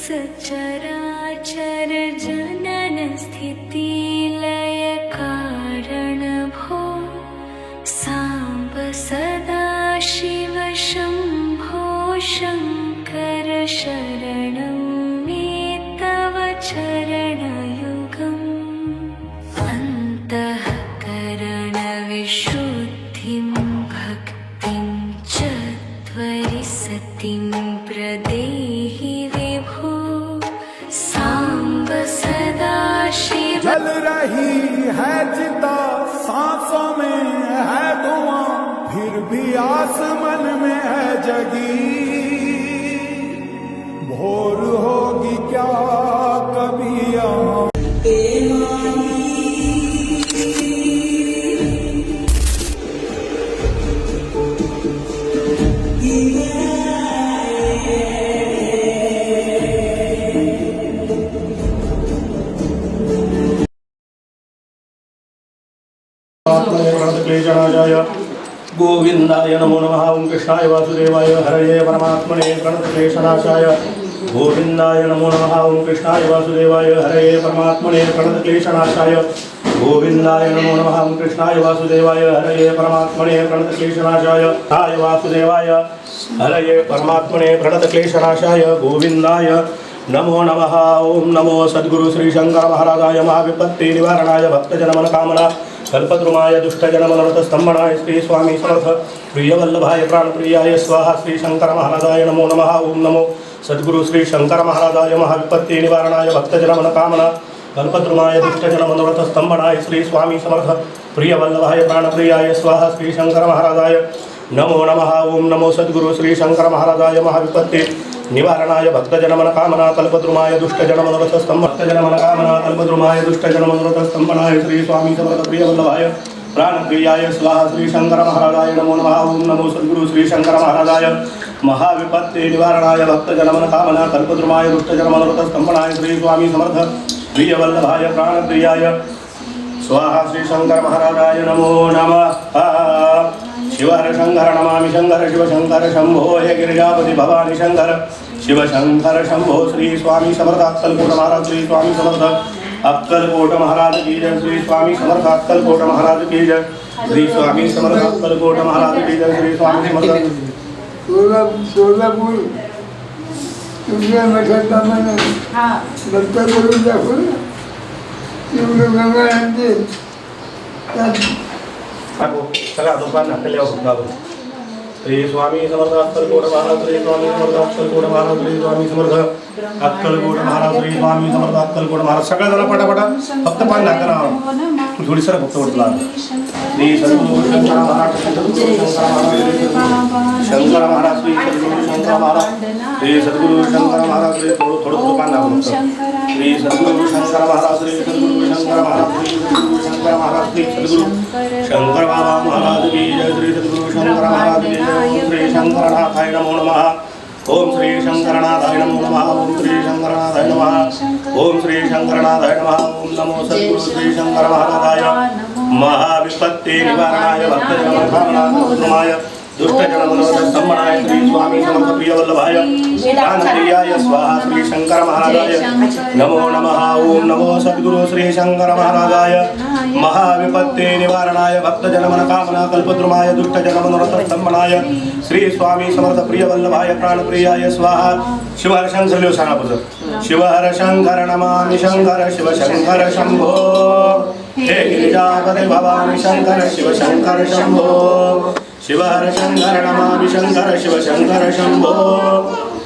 सचराचर जनन स्थिति लय कारण भो सांब सदा शिव शंभो शंकर शरणं मे तव चरणयुगम् अन्तःकरण विशुद्धिं भक्तिं च त्वरिसतिं प्रदेहि विभो सांब सदा शिव। जल रही है चिता सांसों में है धुआं फिर भी आस मन में है जगी भोर होगी क्या कभी यहाँ क्लेशनाशाय गोविंदाय नमो नमः। ओं कृष्णाय वासुदेवाय हरये परमात्मने प्रणतक्लेशनाशाय गोविंदाय नमो नमः। ओं कृष्णाय वासुदेवाय हरये परमात्मने प्रणतक्लेशनाशाय गोविंदाय नमो नमः। ओं कृष्णाय वासुदेवाय हरये परमात्मने प्रणतक्लेशनाशाय हाय वासुदेवाय हरये परमात्मने प्रणतक्लेशनाशाय गोविंदाय नमो नमः। ओं नमो सद्गुरु श्री शंकर महाराजाय महाविपत्ति निवारणाय भक्तजन मनोकामना कल्पद्रुमाय दुष्टजन मनोरथस्तंभनाय श्री स्वामी समर्थ प्रियवल्लभाय प्राणप्रियाय स्वाहा श्री शंकर महाराजाय नमो नमः। ओं नमो सद्गुरु श्री शंकर महाराजाय महाविपत्ति निवारणाय भक्तजन मनोकामना कल्पद्रुमाय दुष्टजन मनोरथस्तंभनाय श्री स्वामी समर्थ प्रियवल्लभाय प्राणप्रियाय स्वाहा श्री शंकर महाराजाय नमो नमः। ओं नमो सद्गुरु श्री शंकर महाराजाय महाविपत्ति निवारणाय भक्तजन मनोकामना कल्पद्रुमाय दुष्टजन मनोरथस्तंभ भक्तजन मनोकामना कल्पद्रुमाय दुष्टजन मनोरथस्तंभनाय श्री स्वामी समर्थ प्रियवल्लभाय प्राणप्रियाय स्वाहा श्री शंकर महाराजाय नमो नमः। ओं नमो सद्गुरु श्री शंकर महाराजाय महाविपत्ति निवारणाय भक्तजन मनोकामना कल्पद्रुमाय दुष्टजन मनोरथस्तंभनाय श्री स्वामी समर्थ प्रियवल्लभाय प्राणप्रियाय स्वाहा श्री शंकर महाराजाय नमो नमः। शिवर शंकर नमामि शंकर शिव शंकर शंभो हे गिरिजापति भवानी शंकर शिव शंकर शंभो श्री स्वामी समर्थ अक्कलकोट महाराज श्री स्वामी समर्थ अक्कलकोट महाराज की जय श्री स्वामी समर्थ अक्कलकोट महाराज की जय श्री स्वामी समर्थ अक्कलकोट महाराज की जय श्री स्वामी समर्थ सोलापूर तुमच्या मठात आम्हाला दत्ता करून दाखवलं एवढं गंगा यांचे सगळा दुकान हटले श्री स्वामी समर्थ अक्कलकोट महाराज श्री स्वामी समर्थ अक्कलकोट महाराज श्री स्वामी समर्थ अक्कलकोट महाराज श्री स्वामी समर्थ अक्कलकोट महाराज सगळ्या जरा पटापटा फक्त पान दाखवा थोडी सर फक्त वरतला श्री सद्गुरु शंकर महाराज शंकर महाराज श्री सद्गुरु शंकर महाराज श्री सद्गुरु शंकर महाराज श्री थोडं पान दाखवा श्री सद्गुरु शंकर महाराज श्री सद्गुरु शंकर महाराज श्री सद्गुरु शंकर महाराज श्री सद्गुरु शंकर बाबा महाराज की जय श्री सद्गुरु शंकर महाराज की जय श्री शंकरनाथाय नमो नमः। ओम श्री शंकरनाथाय नमो नमः। ओम श्री शंकरनाथाय नमः। ओम श्री शंकरनाथाय नमः। ओम नमो सद्गुरु श्री शंकर महाराजाय महाविपत्ति निवारणाय भक्तजन मनोकामनाय दुष्टजन मनोरथस्तंभनाय श्री स्वामी समर्थ प्रियवल्लभाय प्राणप्रियाय स्वाहा श्री शंकर महाराजाय नमो नमः। ओम नमो सद्गुरु श्री शंकर महाराजाय महाविपत्ति निवारणाय भक्तजन मनोकामना कल्पद्रुमाय दुष्टजन मनोरथस्तंभनाय श्री स्वामी समर्थ प्रियवल्लभाय प्राणप्रियाय स्वाहा शिवहर शंकर सांगा शिवहर शंकर नमामि शंकर शिव शंकर शंभो हे गिरिजापते भवानी शंकर शिव शंकर शंभो शिवहर शंकर नमामि शंकर शिव शंकर शंभो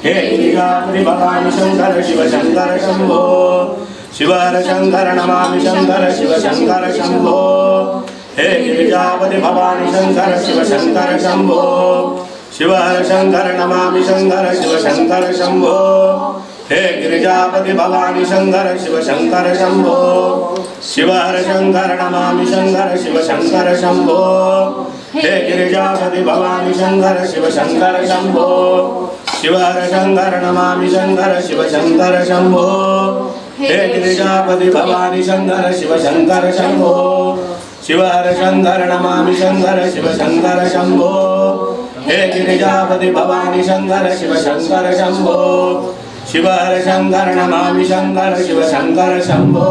हे गिरिजापति भवानी शंकर शिव शंकर शंभो शिवहर शंकर नमामि शंकर शिव शंकर शंभो हे गिरिजापति भवानी शंकर शिव शंकर शंभो शिवहर शंकर नमामि शंकर शिव शंकर शंभो हे गिरिजापति भवानी शंकर शिव शंकर शंभो शिवहर शंकर नमामि शंकर शिव शंकर शंभो हे गिरिजापति भवानी शंकर शिव शंकर शंभो शिवहर शंकर नमामि शंकर शिव शंकर शंभो हे गिरिजापति भवानी शंकर शिव शंकर शंभो शिवहर शंकर नमामि शंकर शिव शंकर शंभो हे गिरिजापति भवानी शंकर शिव शंकर शंभो शिव हर शंकर नमामि शंकर शिव शंकर शंभो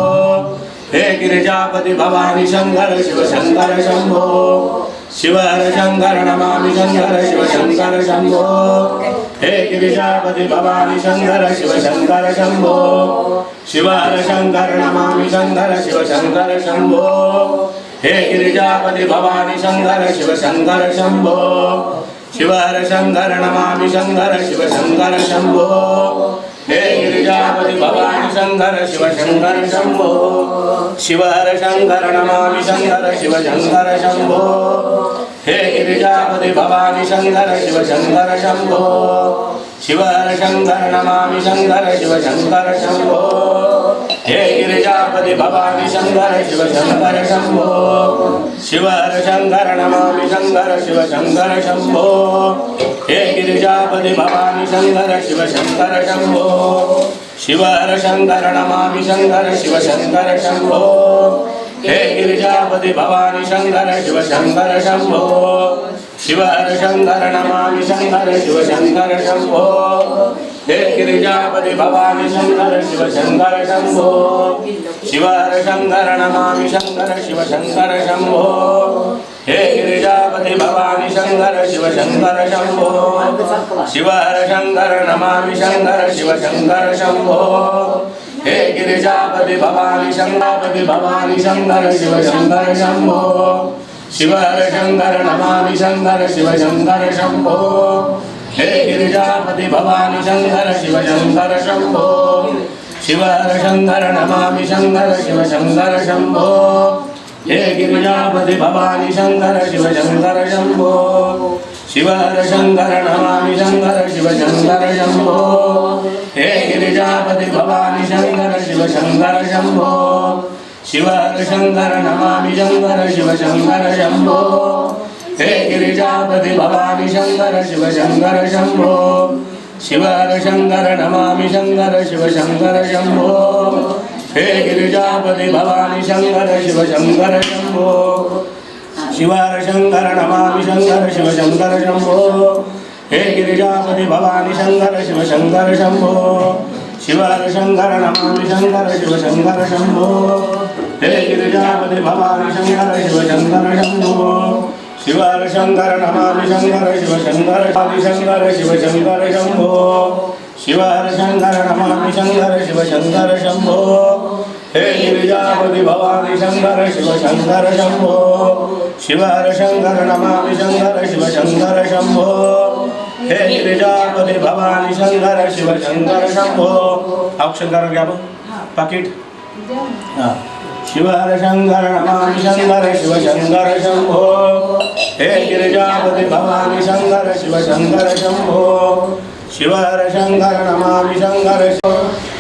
हे गिरिजापति भवानी शंकर शिव शंकर शंभो शिव हर शंकर नमामि शंकर शिव शंकर शंभो हे गिरिजापति भवानी शंकर शिव शंकर शंभो शिव हर शंकर नमामि शंकर शिव शंकर शंभो हे गिरिजापति भवानी शंकर शिव शंकर शंभो शिव हर शंकर नमामि शंकर शिव शंकर शंभो हे गिरिजापति भवानी शंकर शिव शंकर शंभो शिव हर शंकर नमामि शंकर शिव शंकर शंभो हे गिरिजापति भवानी शंकर शिव शंकर शंभो शिव हर शंकर नमामि शंकर शिव शंकर शंभो हे गिरिजापति भवानी शंकर शिव शंकर शंभो शिव हर शंकर नमामि शंकर शिव शंकर शंभो हे गिरिजापति भवानी शंकर शिव शंकर शंभो शिव हर शंकर नमामि शंकर शिव शंकर शंभो हे गिरिजापति भवानी शंकर शिव शंकर शंभो शिव हर शंकर नमामि शंकर शिव शंकर शंभो हे गिरिजापति भवानी शंकर शिव शंकर शंभो शिव हर शंकर नमामि शंकर शिव शंकर शंभो हे गिरिजापति भवानी शंकर शिव शंकर शंभो शिव हर शंकर नमामि शंकर शिव शंकर शंभो हे गिरिजापति भवानी शंकर भवानी शंकर शिव शंकर शंभो शिव हर शंकर नमामि शंकर शिव शंकर शंभो हे गिरिजापति भवानी शंकर शिव शंकर शंभो शिव हर शंकर नमामि शंकर शिव शंकर शंभो हे गिरिजापति भवानी शंकर शिव शंकर शंभो शिव हर शंकर नमामि शंकर शिव शंकर शंभो हे गिरिजापति भवानी शंकर शिव शंकर शंभो शिव हर शंकर नमामि शंकर शिव शंकर शंभो हे गिरिजापति भवानी शंकर शिव शंकर शंभो शिव हर शंकर नमामि शंकर शिव शंकर शंभो हे गिरिजापति भवानी शंकर शिव शंकर शंभो शिव हर शंकर नमामि शंकर शिव शंकर शंभो हे गिरिजापति भवानी शंकर शिव शंकर शंभो शिव हर शंकर नमामि शंकर शिव शंकर शंभो हे गिरिजापति भवानी शंकर शिव शंकर शंभो शिव हर शंकर नमामि शंकर शिव शंकर शंकर शिव शंकर शंभो शिव हर शंकर नमामि शंकर शिव शंकर शंभो हे गिरिजापति भवानी शंकर शिव शंकर शंभो शिव हर शंकर नमामि शंकर शिव शंकर शंभो हे गिरिजापति भवानी शंकर शिव शंकर शंभो अक्षर घ्या पाकिट शिव हर शंकर नमामि शंकर शिव शंकर शंभो हे गिरिजापति भवानी शंकर शिव शंकर शंभो शिव हर शंकर नमामि शंकर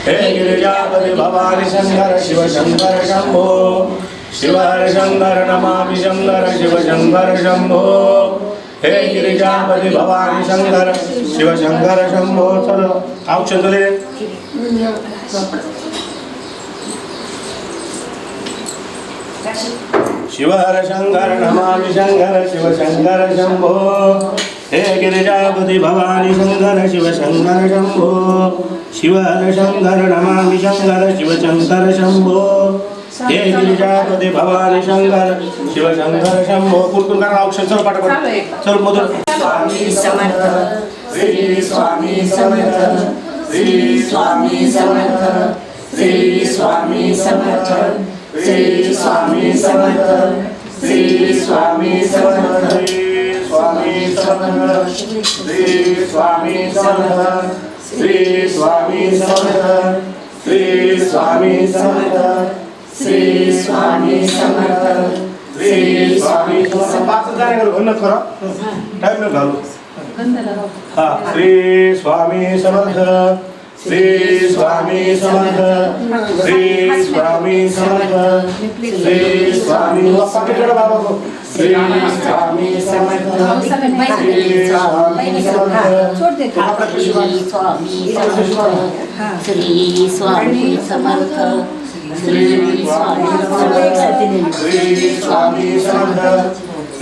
हे गिरिजापति भवानी शंकर शिव शंकर शंभो शिव हर शंकर नमामि शंकर शिव शंकर शंभो हे गिरिजापति भवानी शंकर शिव शंकर शंभो चलो अक्षर शिव हर शंकर नमामि शंकर शिव शंकर शंभो हे गिरिजापति भवानी शंकर शिव शंकर शंभो शिव हर शंकर नमामि शंकर शिव शंकर शंभो हे गिरिजापति भवानी शंकर शिव शंकर शंभो कुरकुर करा अक्षर चल पाठ चल मधुर स्वामी समर्थ श्री स्वामी समर्थ श्री स्वामी समर्थ श्री स्वामी समर्थ श्री स्वामी समर्थ श्री स्वामी समर्थ स्वामी समर्थ श्री स्वामी समर्थ श्री स्वामी समर्थ श्री स्वामी समर्थ श्री स्वामी समर्थ श्री स्वामी पाच घालू टाइम न घालू हा श्री स्वामी समर्थ श्री स्वामी समर्थ श्री स्वामी समर्थ श्री स्वामी बाबा को श्री स्वामी समर्थ श्री स्वामी समर्थ श्री स्वामी समर्थ श्री स्वामी समर्थ श्री स्वामी समर्थ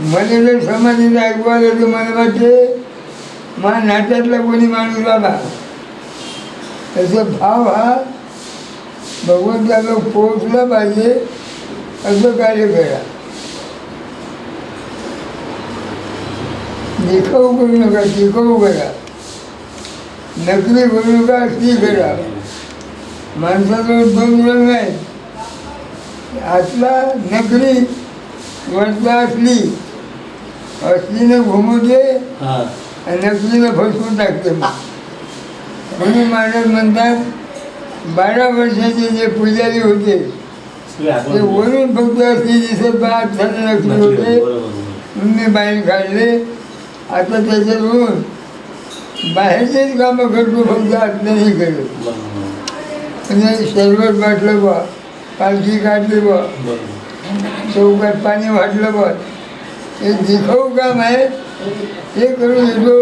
मला जर समाधीला ऐकवायला तर मला वाटते माझ्या नात्यातला कोणी माणूस आला त्याचा भाव हा भगवंताला पोहोचला पाहिजे असं कार्य करा. देखाऊ करू नका, टिकाऊ करा, नकली करू नका, असली करा. माणसाजवळ दोन रंग आहेत, आतला नकली वरचा असली. असलीनं घुमवते आणि नकलीनं फसवून टाकते. म्हणून महाराज म्हणतात 12 वर्षाचे जे पुजारी होते ते वरून फक्त असली दिसत आत झाले नकली होते म्हणून मी बाहेर काढले. आता त्याच्यावरून बाहेरचेच कामं करतो, फक्त आतलं नाही करत. म्हणजे शरबत वाटलं बा, पालखी काढली बा, चौकात पाणी वाटलं बा, हे दिखाऊ काम आहे. हे करून येतो.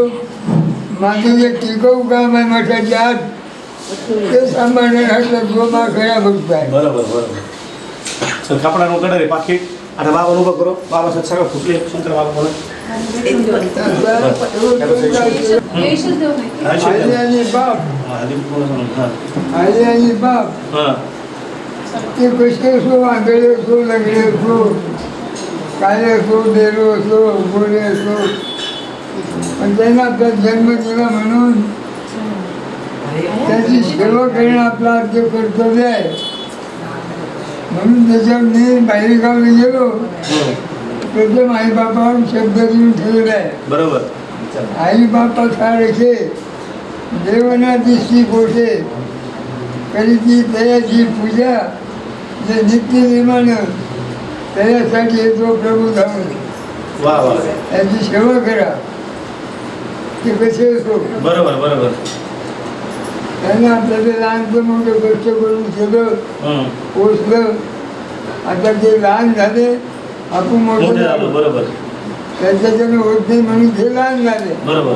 माझं जे टिकाऊ काम आहे मठाच्या आत ते सांभाळण्याचा जो मा खरा भक्त आहे. बरोबर बरोबर. चल कपडा कडे रे पाकिट. आता बाबा उभं करू. बाबा सगळं फुटले. शंकर बाबा म्हणून आई आणि बाप, आई आणि बाप ते कसे असो, आंधळे असो, लंगडे असो, काय असो, डेलो असो, गोरे असो, पण त्यांना आपला जन्म दिला म्हणून त्याची सेवा करणं आपलं आद्य कर्तव्य आहे. म्हणून त्याच्यावर मी बाहेरगावला गेलो त्याच्या आई बापावर शब्द देऊन ठेवलेला आहे. बरोबर. आई बापा सारखे देवना दिसती पोटे करीती त्याची पूजा जे नित्य निर्माण त्याच्यासाठी येतो प्रभू धावून. वा वा. त्याची सेवा करा. ते कसे असो. बरोबर बरोबर. त्यांना आपल्याला लहानचं मोठं कष्ट करून सगळं पोचलं. आता ते लहान झाले, आपण मोठं झालो. बरोबर. त्याच्यानं होत नाही म्हणून ते लहान झाले. बरोबर.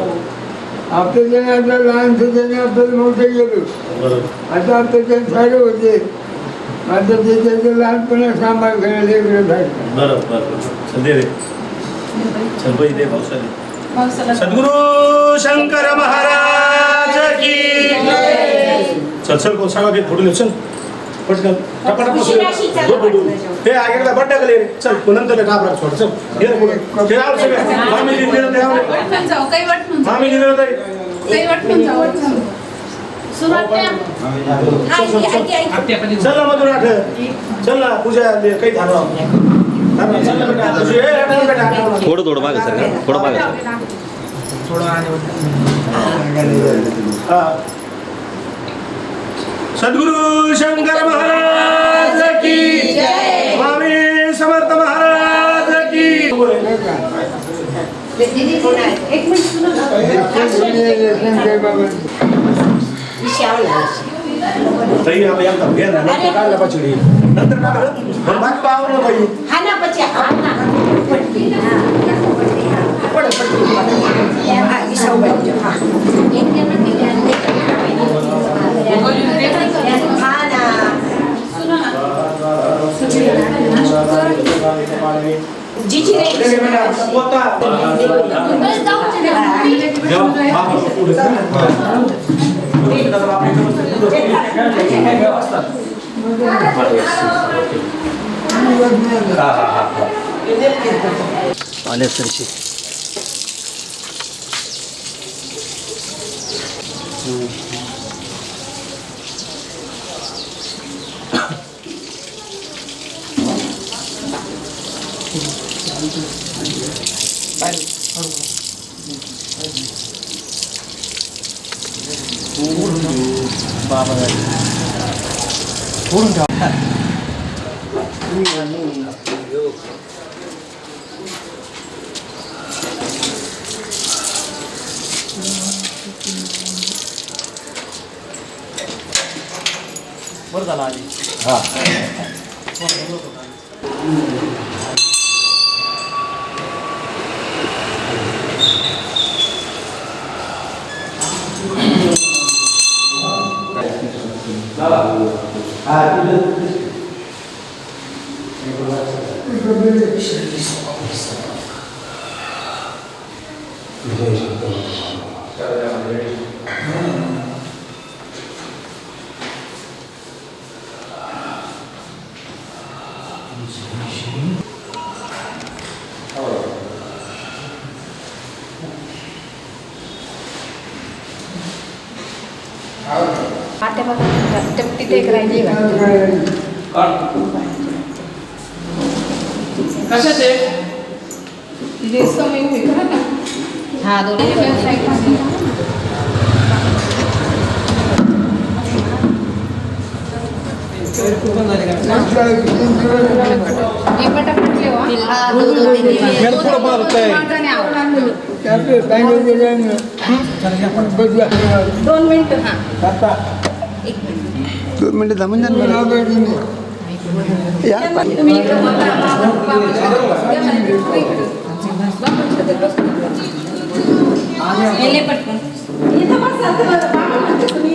आपलं त्याने आता लहानचं त्याने आपल्याला मोठं गेलो. बरोबर. आता आपल्याच्या सारे होते. आता ते त्याचं लहानपणा सांभाळ करायला वेगळं झालं. बरोबर बरोबर. चल दे रे. चल बाई दे पावसाने. सद्गुरु शंकर महाराज की चल चल कोण सांगा फोटो चल पटकन टपाटप हे आगे बड्डा गेले चल नंतर घाबरा सोड चल हे पुढे ते आव सगळे मामी दिले ते आव मामी दिले ते चल मधुर आठ चल ना पूजा काही धारा चल ना बेटा तुझे बेटा थोडं थोडं मागे सर, थोडं मागे सद्गुरु शंकर महाराज की स्वामी समर्थ महाराज की. तरी आपण यांना घे ना नंतर काढला पाचडी नंतर काढलं बाकी पाव ना बाई हा ना पची हा ना पड हा विसाव बाई हा हा ना जीची रे पोता आले सरशी बरं झालं आधी हां तिथे एक राहिली हा दोन्ही दोन मिनिटं हा 2 मिनिटं थांबून जा ना. या तुम्ही इकडं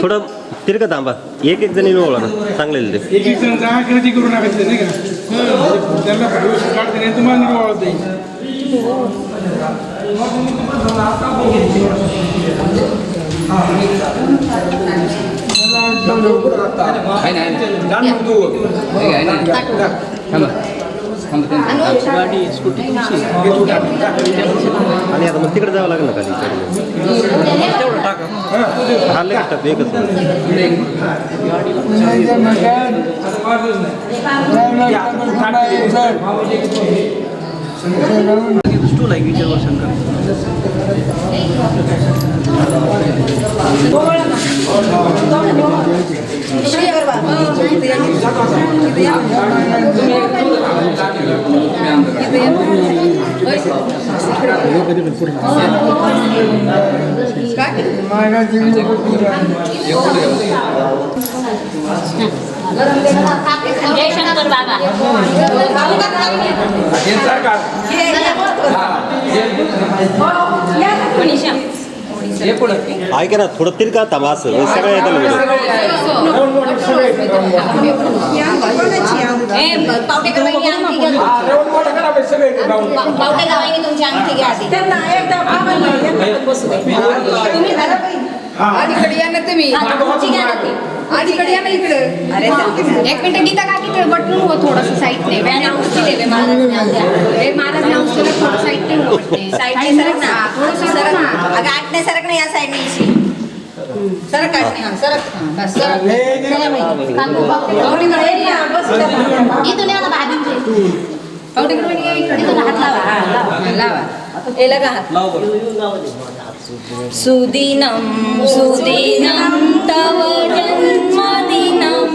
थोडं तिरकं थांबा. एक एक जणी ओळा ना चांगले ते. एक जण जागा खरेदी करू नका नाही का त्यांना काढते नाही तुम्हाला निवडत आणि आता मग तिकडे जावं लागेल ना खाली. हा लगेच टाकतो एकच. जयशंकर बाबा ऐका ना थोडं तिरका थांबा असं सगळं येतं ना. पावटेकर वहिनी अंगठी घ्या पावटेकर वहिनी तुमची अंगठी घ्या आधी तुम्ही अलीकडे या ना तुम्ही अलीकडे या ना इकडं. अरे एक मिनिट गीता का तिकडे बटन हो थोडंसं साईडने महाराज थोडं साईडने हो साईडने सरक ना थोडंसं सरक ना अगं आठने सरक ना या साईडने सरक आठने हा सरक बस सरक इथून या ना भाभी पावटेकर इकडे हात लावा लावा हे लगा हात सुदिनं सुदिनं तव जन्मदिनं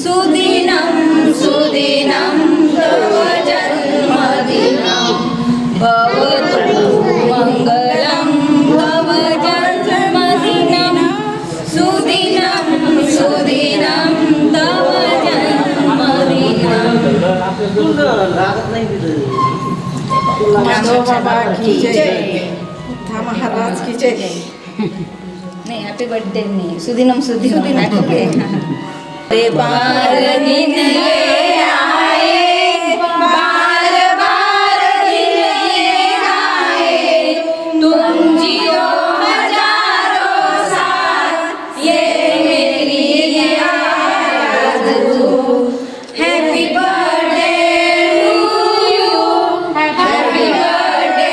सुदिनं सुदिनं तव जन्मदिनं भवतु मङ्गलं तव जन्मदिनं सुदिनं सुदिनं तव जन्मदिनं बाबा की जय महाराज की जय. नहीं हैप्पी बर्थडे नहीं सुदिनम सुदिनम ओके रे बार दिन ये आए बार बार दिन ये आए तुम जियो हजारों साल ये मेरी याद तू happy birthday to you happy birthday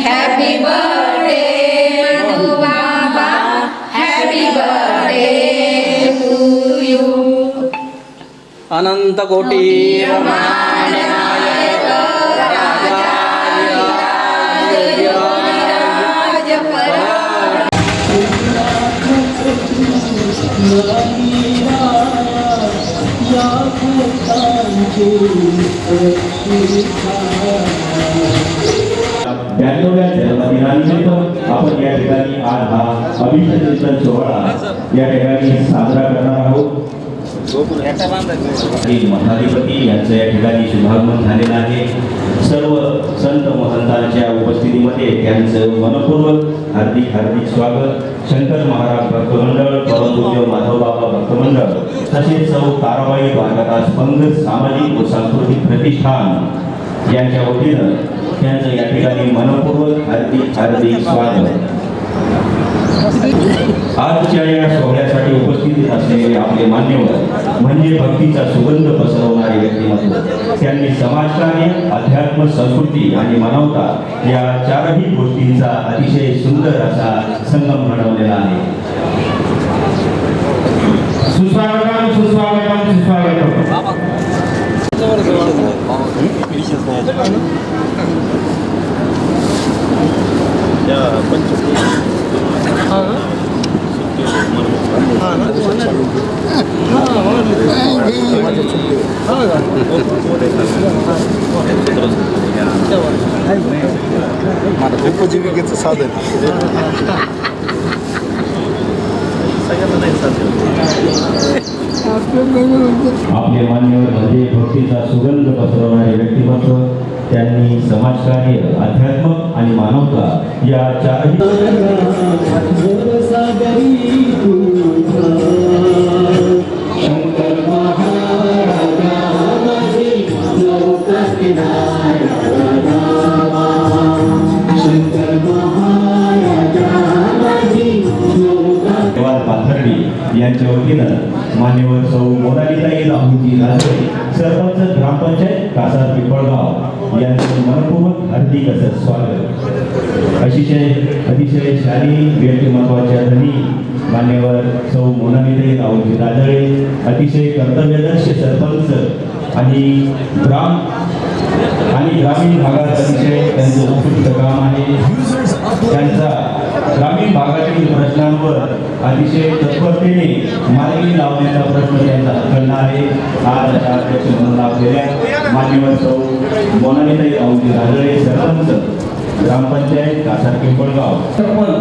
Happy birthday to Baba, happy birthday to you. अनंत कोटी ब्याण्णव्या जन्मदिनानिमित्त आपण या ठिकाणी आज हा अभिषेक सोहळा या ठिकाणी साजरा करणार आहोत. मठाधिपती यांचं या ठिकाणी शुभागमन झालेलं आहे. सर्व संत महंतांच्या उपस्थितीमध्ये त्यांचं मनपूर्वक हार्दिक हार्दिक स्वागत. शंकर महाराज भक्तमंडळ, परमपूज्य माधवबाबा भक्तमंडळ तसेच सौ ताराबाई द्वारकादास पंग सामाजिक व सांस्कृतिक प्रतिष्ठान यांच्या वतीनं त्यांचं या ठिकाणी मनपूर्वक हार्दिक स्वागत. आजच्या या सोहळ्यासाठी उपस्थित असलेले आपले मान्यवर म्हणजे भक्तीचा सुगंध पसरवणारे व्यक्तिमत्व. त्यांनी समाजकार्य, अध्यात्म, संस्कृती आणि मानवता या चारही गोष्टींचा अतिशय सुंदर असा संगम घडवलेला आहे. सुस्वागतम सुस्वागतम सुस्वागतम. उपजीविकेचं साधन आपले मान्यवर म्हणजे भक्तीचा सुगंध पसरवणारे व्यक्तिमत्व. त्यांनी समाजकार्य, अध्यात्म आणि मानवता या चारही पाथर्डी यांच्या वतीनं मान्यवर सौ मोनालीताई राहुलजी राजे, सरपंच ग्रामपंचायत कासार पिंपळगाव यांचं मनपूर्वक हार्दिक असं स्वागत. अतिशय शालीन व्यक्तिमत्वाच्या धनी मान्यवर सौ मोनालीताई राहुलजी राजळे, अतिशय कर्तव्यदक्ष सरपंच आणि ग्रामीण भागात अतिशय त्यांचं उत्कृष्ट काम आहे. त्यांचा ग्रामीण भागातील प्रश्नांवर अतिशय तत्परतेने मार्गी लावण्याचा प्रश्न त्यांचा हाताळला आहे. आज अशा अध्यक्ष म्हणून लाभलेल्या मान्यवर सौ मोनालीताई राहुलजी राजळे, सरपंच ग्रामपंचायत कासार पिंपळगाव. सरपंच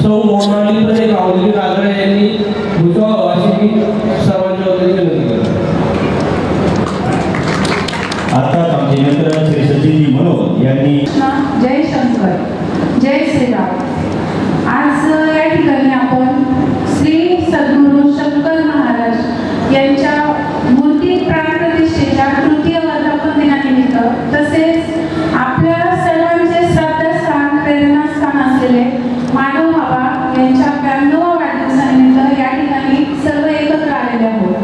सौ मोनालीताई राहुलजी राजळे यांनी भुजबळ अशी सर्वांच्या वतीने विनंती करतो. आताच आमचे मित्र श्री सचिनजी मनोज यांनी जय शंकर, जय श्रीराम. आज या ठिकाणी आपण श्री सद्गुरू शंकर महाराज यांच्या मूर्ती प्राणप्रतिष्ठेच्या तृतीय वर्धापन दिनानिमित्त तसेच आपल्या सर्वांचे श्रद्धास्थान, प्रेरणास्थान असलेले माधव बाबा यांच्या 92व्या वाढदिवसानिमित्त या ठिकाणी सर्व एकत्र आलेले आहोत.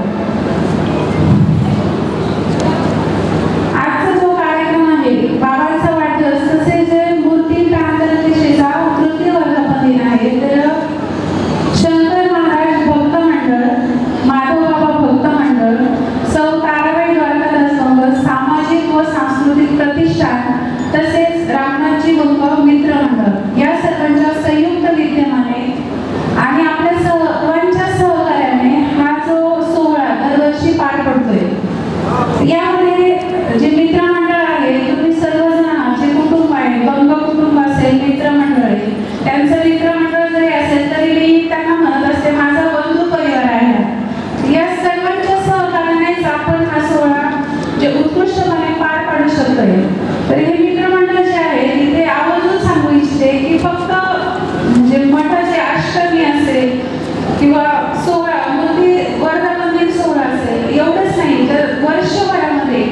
आजचा जो कार्यक्रम आहे बाबांचा वाढदिवस तसेच मूर्ती प्राणप्रतिष्ठेचा तृतीय वर्धापन दिन आहे, तर शंकर महाराज भक्त मंडळ, माधव बाबा भक्त मंडळ, सौ ताराबाई द्वारकादास मंगल सामाजिक व सांस्कृतिक प्रतिष्ठान तसेच रामनाथजी गोंगाव मित्र मंडळ या सर्वांच्या संयुक्त विद्यमाने आणि आपल्या सर्वांच्या सहकार्याने हा जो सोहळा दरवर्षी पार पडतोय. यामध्ये जे मित्रमंडळ आहे, तुम्ही सर्वजण जे कुटुंब आहे, गंगा कुटुंब असेल, मित्रमंडळ आहे, त्यांचं मित्रमंडळ जरी असेल तरी मी त्यांना म्हणत असते माझा बंधू परिवार आहे. या सर्वांच्या सहकार्यानेच आपण हा सोहळा जे उत्कृष्टपणे पार पाडू शकतोय. तर हे मित्रमंडळ जे आहे तिथे आवर्जून सांगू इच्छिते की फक्त म्हणजे मठाचे अष्टमी असेल किंवा सोहळा मूर्ती वर्धापन दिन सोहळा असेल एवढंच नाही, तर वर्षभरामध्ये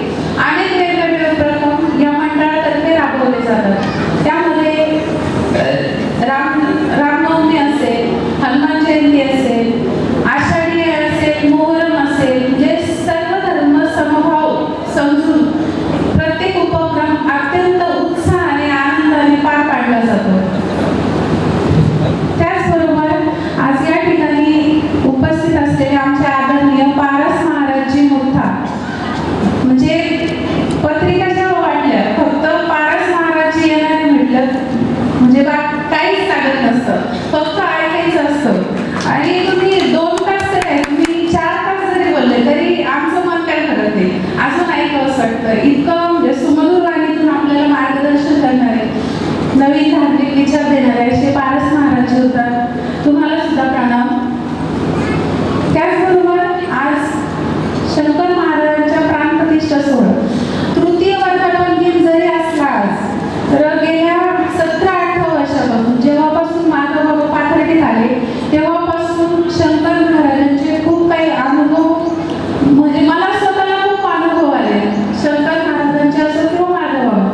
अनेक वेगवेगळे उपक्रम या मंडळातर्फे राबवले जातात. त्यामध्ये रामनवमी असेल, हनुमान जयंती असेल, आषाढी असेल, मोहरम असेल, म्हणजे सर्व धर्म समभाव समजून प्रत्येक उपक्रम अत्यंत उत्साह आणि आनंदाने पार पाडला जातो. त्याचबरोबर आज या ठिकाणी उपस्थित असलेले आमचे आदरणीय पारस महाराजजी मोठा म्हणजे पत्रिका जेव्हा वाटल्या फक्त पारस महाराजजी येणार म्हटलं म्हणजे काहीच लागत नसतं, फक्त ऐकायचं असतं. आणि तुम्ही 2 तास तरी तुम्ही 4 तास जरी बोलले तरी आमचं मन काय करत नाही, अजून ऐकावंसं वाटतं. इतकं म्हणजे सुमधुर वाणीतून आपल्याला मार्गदर्शन करणारे, नवीन धार्मिक विचार देणारे असे पारस महाराज होतात. तुम्हाला सुद्धा प्रणाम. त्याचबरोबर आज शंकर महाराजांच्या प्राणप्रतिष्ठा सोहळा तृतीय वर्धापन दिन जरी असला तर गेल्या 17-18 वर्षापासून जेव्हापासून माधव बाबा पाथर्डीत आले तेव्हापासून शंकर महाराजांचे खूप काही अनुभव म्हणजे मला स्वतःला खूप अनुभव आले. शंकर महाराजांचे असो किंवा माधव बाबा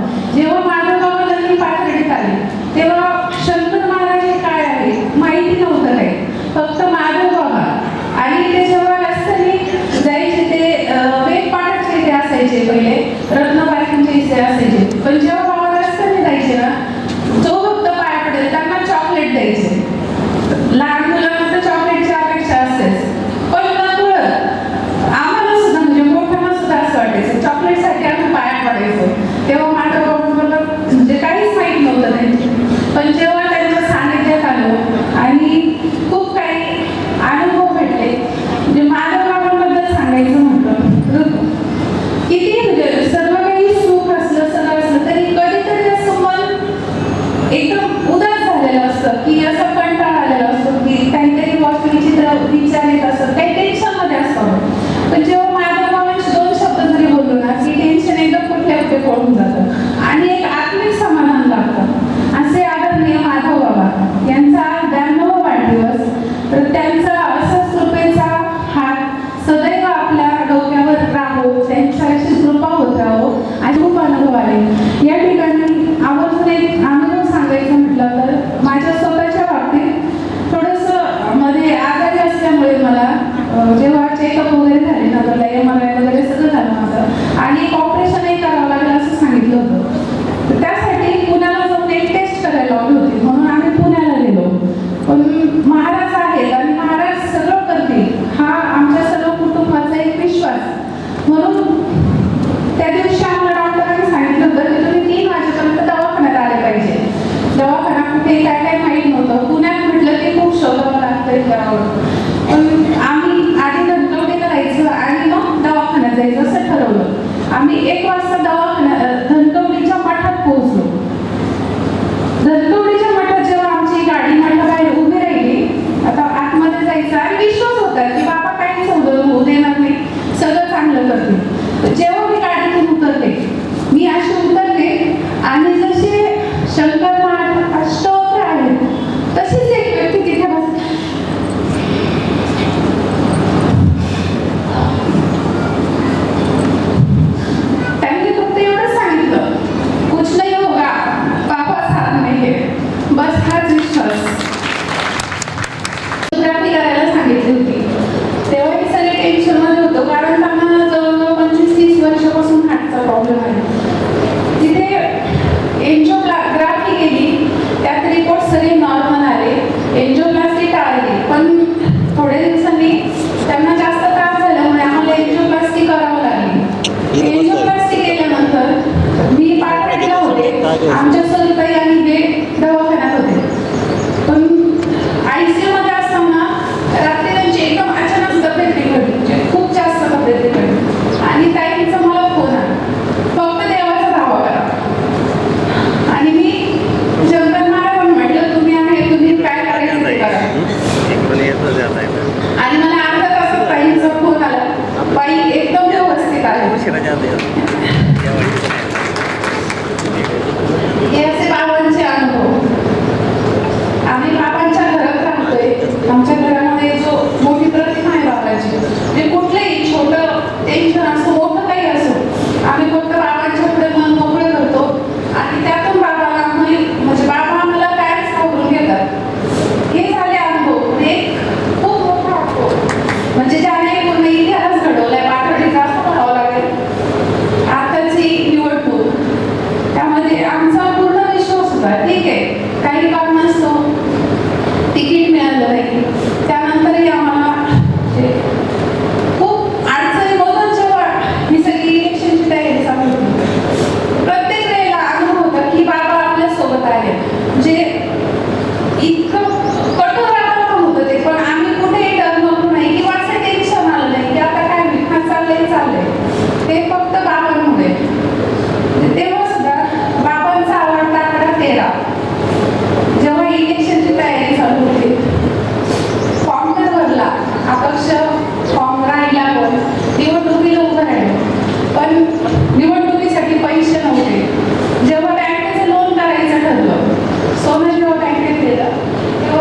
झालेलं असतं की असं कंटाळा आलेला असतो की काहीतरी विचित्र विचार येत असतात, काही टेन्शनमध्ये असतं. पण जेव्हा माझ्या भावांशी 2 शब्द जरी बोललो ना की टेन्शन एकदम कुठल्या कुठे पळून जातं आणि एक आत्मिक समाधान लागतं. असे आदरणीय माधव बाबा यांचा 92वा वाढदिवस, तर त्यांचा असाच कृपेचा हात सदैव आपल्या डोक्यावर राहो, त्यांच्या अशी कृपा होत राहो आणि खूप अनुभव आले. या ठिकाणी आवर्जून एक अनुभव सांगायचं म्हटलं तर माझ्या स्वतःच्या बाबतीत थोडंसं मध्ये आजारी असल्यामुळे मला जेव्हा चेकअप वगैरे झाले नगरला, MRI वगैरे सगळं झालं माझं आणि एक ऑपरेशनही करावं लागेल असं सांगितलं होतं. तर त्यासाठी पुण्याला जाऊन एक टेस्ट करायला लावली होती, म्हणून आम्ही पुण्याला गेलो. पण महाराज आहेत आणि महाराज सगळं करतील हा आमच्या सर्व कुटुंबाचा एक विश्वास. म्हणून त्या दिवशी आम्हाला डॉक्टरांनी सांगितलं होतं की तुम्ही 3 वाजेपर्यंत दवाखान्यात आले पाहिजे. दवाखाना कुठे काय काय माहीत नव्हतं. पुण्यात म्हटलं की खूप शोधावं लागतं करावं. पण आम्ही आधी धनकवडीला जायचं आणि मग दवाखान्यात जायचं असं ठरवलं. आम्ही 1 वाजता धनकवडीच्या मठात पोहोचलो. धनकवडीच्या मठात जेव्हा आमची गाडी मठाबाहेर उभी राहिली, आता आतमध्ये जायचं आणि विश्वास होता की बाबा काही होऊ देणार नाही, सगळं चांगलं करतील. जेव्हा मी गाडीतून उतरले, मी अशी उतरले आणि जसे शंकर महाराज अष्टोत्र आहेत तशीच एक व्यक्ती तिथे बसली. त्यांनी फक्त एवढंच सांगितलं, कुछ नाही होगा, बाबा साथ में है, बस हाच विश्वास. सोनोग्राफी करायला सांगितली होती. तेव्हा मी सगळे टेन्शनमध्ये होतो, कारण त्यांना जवळजवळ 25-30 वर्षापासून हार्टचा प्रॉब्लेम आहे. तिथे एन्जिओग्राफी केली, त्यात रिपोर्ट सगळे नॉर्मल आले, एन्जिओप्लास्टी टाळली. पण थोड्या दिवसांनी त्यांना जास्त त्रास झाल्यामुळे आम्हाला एन्जिओप्लास्टी करावं लागली. एन्जिओप्लास्टी केल्यानंतर मी पाटणला होते, आमच्या सगळी आणि हे दवाखान्यात होते. पण ICU मध्ये असताना रात्री त्यांची एकदम अचानक तब्येत बिघडली, खूप जास्त तब्येत बिघडली आणि ताईंचा मला फोन आला, फक्त देवाचा धावा करा. आणि मी शंकर महाराज म्हटलं तुम्ही आहे, तुम्ही काय करायचं ते करा. आणि मला अर्धा तासात ताईंचा फोन आला, बाई एकदम व्यवस्थित आहे. हे असे बाबांचे अनुभव. आम्ही बाबांच्या घरात राहतोय. आमच्या घरामध्ये जो मोठी प्रतिमा आहे बाबाची, म्हणजे कुठलंही छोटं टेन्शन असो मोठं काही असो, आम्ही फक्त बाबांच्या पुढे मन मोकळं करतो आणि त्यातून बाबाला म्हणजे बाबा आम्हाला कायच आवडून घेतात. हे झाले अनुभव. एक खूप मोठा अनुभव म्हणजे ज्याने पूर्ण इतिहास घडवलाय पाथर्डीचा असं म्हणावं लागेल. आताची निवडणूक, त्यामध्ये आमचा पूर्ण विश्वास होता, ठीक आहे काही काम नसतो, तिकीट मिळालं नाही. त्यानंतरही आम्हाला खूप अडचणीमधून जेव्हा ही सगळी इलेक्शनची तयारी चालू होती, प्रत्येक वेळेला अनुभव होता की बाबा आपल्या सोबत आहे. म्हणजे इतकं कठोर आव्हान होतं ते, पण आम्ही कुठेही डरलो नाही किंवा असं टेन्शन आलं नाही की आता काय होईल, चाललंय. ते फक्त बाबांमुळे. तेव्हा सुद्धा बाबांचा आवडता आकडा 13. जेव्हा इलेक्शनची तयारी चालू होती, फॉर्म तर भरला, अपक्ष फॉर्म राहिला, पण निवडणुकीला उभं राहिलं, पण निवडणुकीसाठी पैसे नव्हते. जेव्हा बँकेचं लोन करायचं ठरलं, सोनं जेव्हा बँकेत गेलं तेव्हा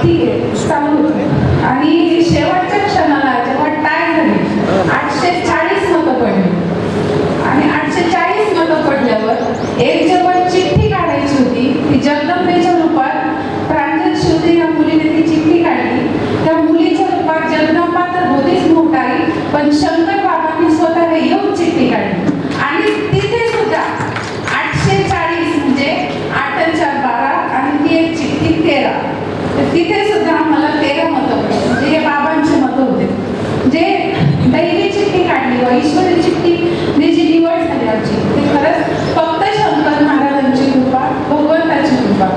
ठीक आहे चालू होतं आणि शेवटच्या क्षणाला जेव्हा टाय झाली 840 मतं पडली आणि 840 मतं पडल्यावर एक जेव्हा चिठ्ठी काढायची होती ती जगदंबेच्या रूपात प्रांजल शिवते या मुलीने ती चिठ्ठी काढली. त्या मुलीच्या रूपात जगदंबा तर होतीच मोठाई पण शंकर बाबांनी स्वतः येऊन चिठ्ठी काढली आणि तिथे सुद्धा 840 म्हणजे 8 आणि 4 12 आणि ती एक चिठ्ठी 13. तर तिथे सुद्धा आम्हाला 13 मतं पडली म्हणजे हे बाबांचे मतं होते. जे दैवी चिठ्ठी काढली व ईश्वरी चिठ्ठी जी निवड झाली आमची ते खरंच फक्त शंकर महाराजांची कृपा भगवंताची कृपा.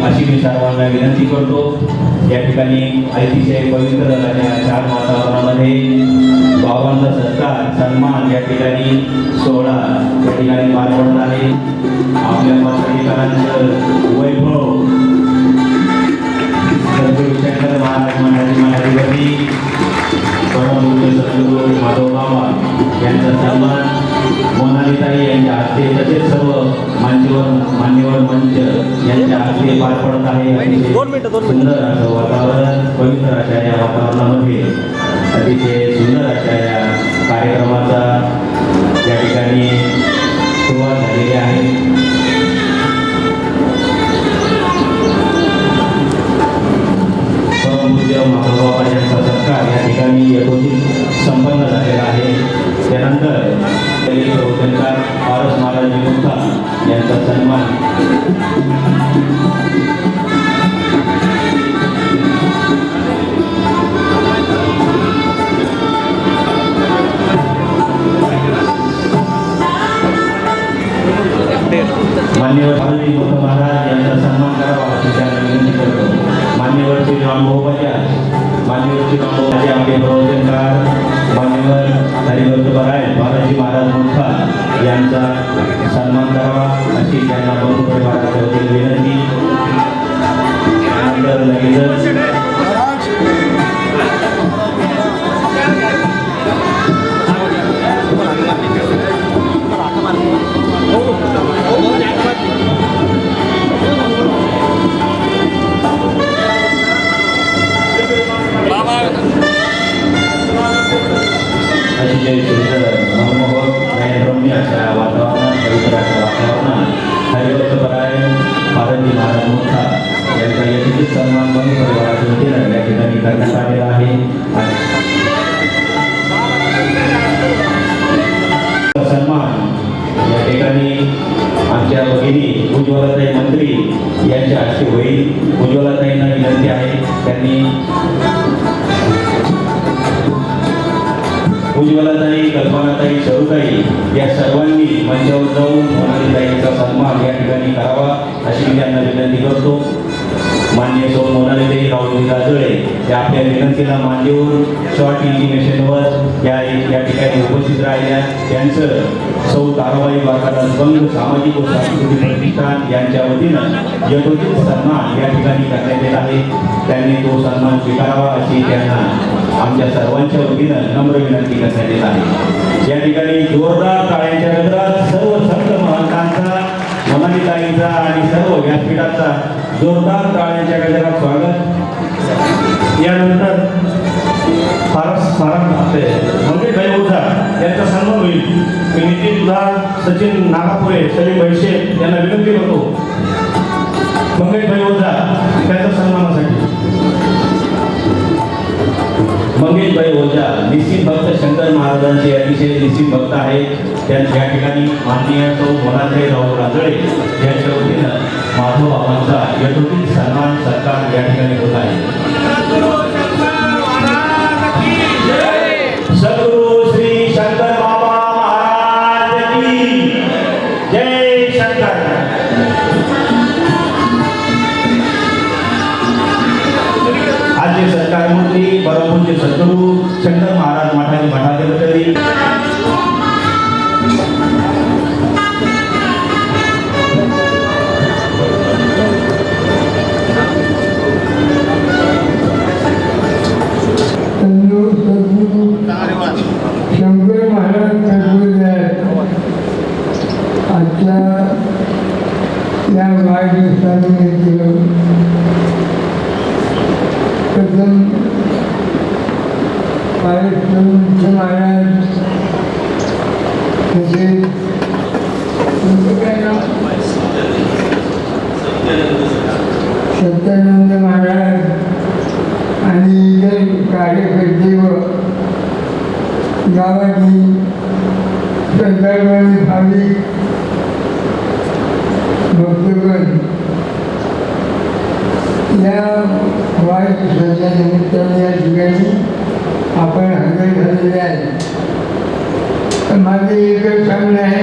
अशी मी सर्वांना विनंती करतो. या ठिकाणी अतिशय पवित्र अशा छान वातावरणामध्ये बाबांचा सत्कार सन्मान या ठिकाणी सोहळा या ठिकाणी पार पडत आहे. आपल्या पाचडीकरांचं वैभव सद्गुरू शंकर महाराज मंडळी परमपूज्य सद्गुरू माधव बाबा यांचा सन्मान मोनालिताई यांच्या हस्ते तसेच सर्व मान्यवर मंच यांच्या हस्ते पार पडत आहे. सुंदर असं वातावरण पवित्र अशा या वातावरणामध्ये अतिशय सुंदर अशा या कार्यक्रमाचा या ठिकाणी सुरुवात झालेली आहे. परमपूज्य माधव बाबा यांचा सत्कार या ठिकाणी यथोचित संपन्न झालेला आहे. त्यानंतर प्रवचनकार पारस महाराज मुक्ता यांचा सन्मान मान्यवर पारस मुक्ता महाराज यांचा सन्मान करावा अशी त्यांना विनंती करतो. मान्यवर श्री रामभाऊ बजाज, मान्यवर श्री रामभाऊ बजाज आपले प्रवचनकार मान्यवर हरिभक्त परायण बालाजी महाराज मुखा यांचा सन्मान करावा अशी त्यांना बंधू परिवाराच्या वतीने विनंती. त्यानंतर लगेचच अतिशय सुंदर मनमोहक नयनरम्य अशा वातावरणात पवित्र अशा वातावरणात हरिभक्त परायण बालाजी महाराज मुखा यांचा यथोचित सन्मान बंधू परिवाराच्या वतीने या ठिकाणी करण्यात आलेला आहे. सन्मान या ठिकाणी आमच्या भगिनी उज्ज्वलाताई मंत्री यांच्या हस्ते होईल. उज्ज्वलाताईंना विनंती आहे त्यांनी उज्ज्वलाताई कल्पनाताई शरूताई या सर्वांनी मंचावर जाऊन मोनालिताईंचा सन्मान या ठिकाणी करावा अशी मी त्यांना विनंती करतो. माननीय सौ मोनालिताई राहुलजी राजळे या आपल्या विनंतीला मान देऊन शॉर्ट इंटिमेशनवर या ठिकाणी उपस्थित राहिल्या. त्यांचं सौ ताराबाई बाकाराज बंग सामाजिक व सांस्कृतिक प्रतिष्ठान यांच्या वतीनं यथोचित सन्मान या ठिकाणी करण्यात येत आहे. त्यांनी तो सन्मान स्वीकारावा अशी त्यांना आमच्या सर्वांच्या वतीनं नम्र विनंती करण्यात येत आहे. या ठिकाणी जोरदार टाळ्यांच्या गजरात सर्व संत महंतांचा मोनालिताईंचा आणि सर्व व्यासपीठाचा जोरदार टाळ्यांच्या गजरात स्वागत. यानंतर मंगेशभाई ओझा यांचा सन्मान होईल. मी नितीन दुधाळ, सचिन नागापुरे, सलीम बैशे यांना विनंती करतो. मंगेशभाई ओझा त्यांच्या सन्मानासाठी. मंगेशभाई ओझा निश्चित भक्त शंकर महाराजांचे अतिशय निश्चित भक्त आहेत. त्यांच्या या ठिकाणी माननीय सौ मोनालिताई राहुल राजळे यांच्या वतीनं माधव बाबांचा यथोचित सन्मान सत्कार या ठिकाणी होत आहे. सद्गुरु श्री शंकर बाबा महाराज की जय. शंकर आद्य सरकार मंत्री परमपूज्य सद्गुरु शंकर महाराज मठाधिपती तसेच तुमचं काय नाव? सत्यानंद महाराज आणि इतर कार्यकर्ते व गावातील सरकारवाली भाविक भक्तगण या वाढदिवसाच्या निमित्ताने या ठिकाणी आपण हजर झालेले आहे. तर माझे एकच सांगणं आहे,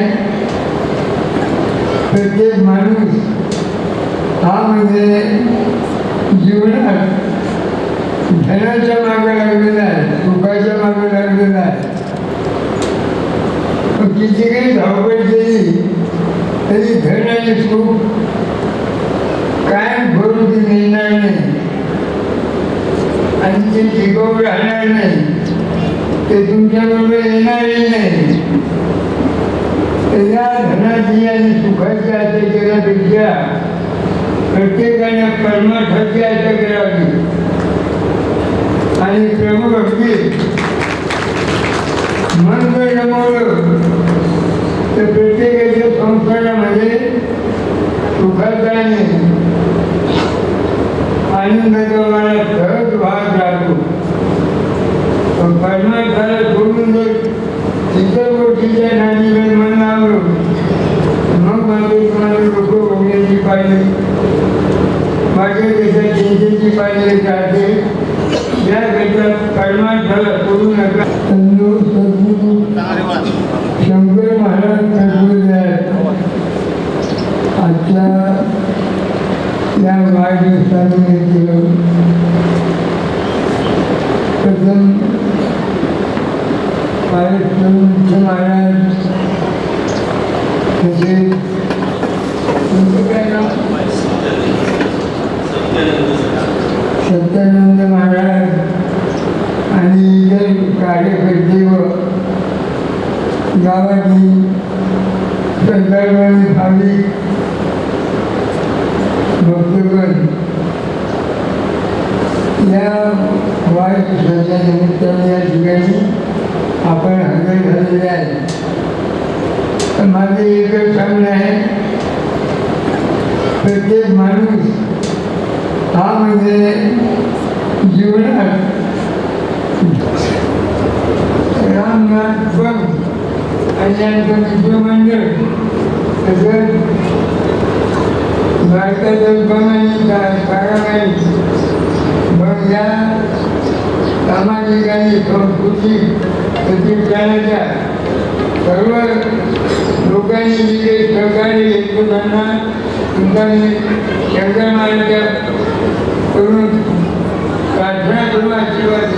प्रत्येक माणूस हा म्हणजे जीवनात धनाच्या मागे लागलेला आहे, सुखाच्या मागे लागलेला आहे. पण किती काही धावपळ केली तरी धन आणि सुख कायम भरून ती मिळणार नाही आणि ते टिकवून राहणार नाही, ते तुमच्याबरोबर येणारही नाही. तर या धनाची आणि सुखाची आशा केल्यापेक्षा प्रत्येकाने परमार्थाची आशा करावी आणि क्रमभक्ती मन जर रमवलं तर प्रत्येकाच्या संसारामध्ये सुखाचा आणि आनंदाचा मला सहज भाग राहतो. पण परमार्थाला सोडून जर इतर गोष्टीच्या नादीकडे मन लावलं मग मागे तुम्हाला लोक बघण्याची पाहिजे, माझ्या देशात चिंतेची पाहिजे राहते. याकरिता परमार्थाला सोडू नका. सद्गुरू शंकर महाराज सद्गुरू आहेत. आजच्या या वाढदिवसानिमित्त प्रथम मुख्य महाराज तसेच तुमचं काय नाव? सत्यानंद महाराज आणि इतर कार्यकर्ते व गावातील सरकारवाली भाविक भक्तगण या वाढदिवसाच्या निमित्ताने या ठिकाणी आपण हजर झालेले आहे. तर माझे एकच सांगणं आहे, प्रत्येक माणूस हा म्हणजे जीवनात रामनाथ बंग आणि यांचं मित्रमंडळ तसंच भारताचं बंग आणि ताराबाई बंग या सामाजिक आणि सांस्कृतिक प्रतिष्ठानाच्या सर्व लोकांनी जे सहकार्य घेतलं त्यांना तुमचा शंकर महाराजांच्या करून प्रार्थना करून आशीर्वाद.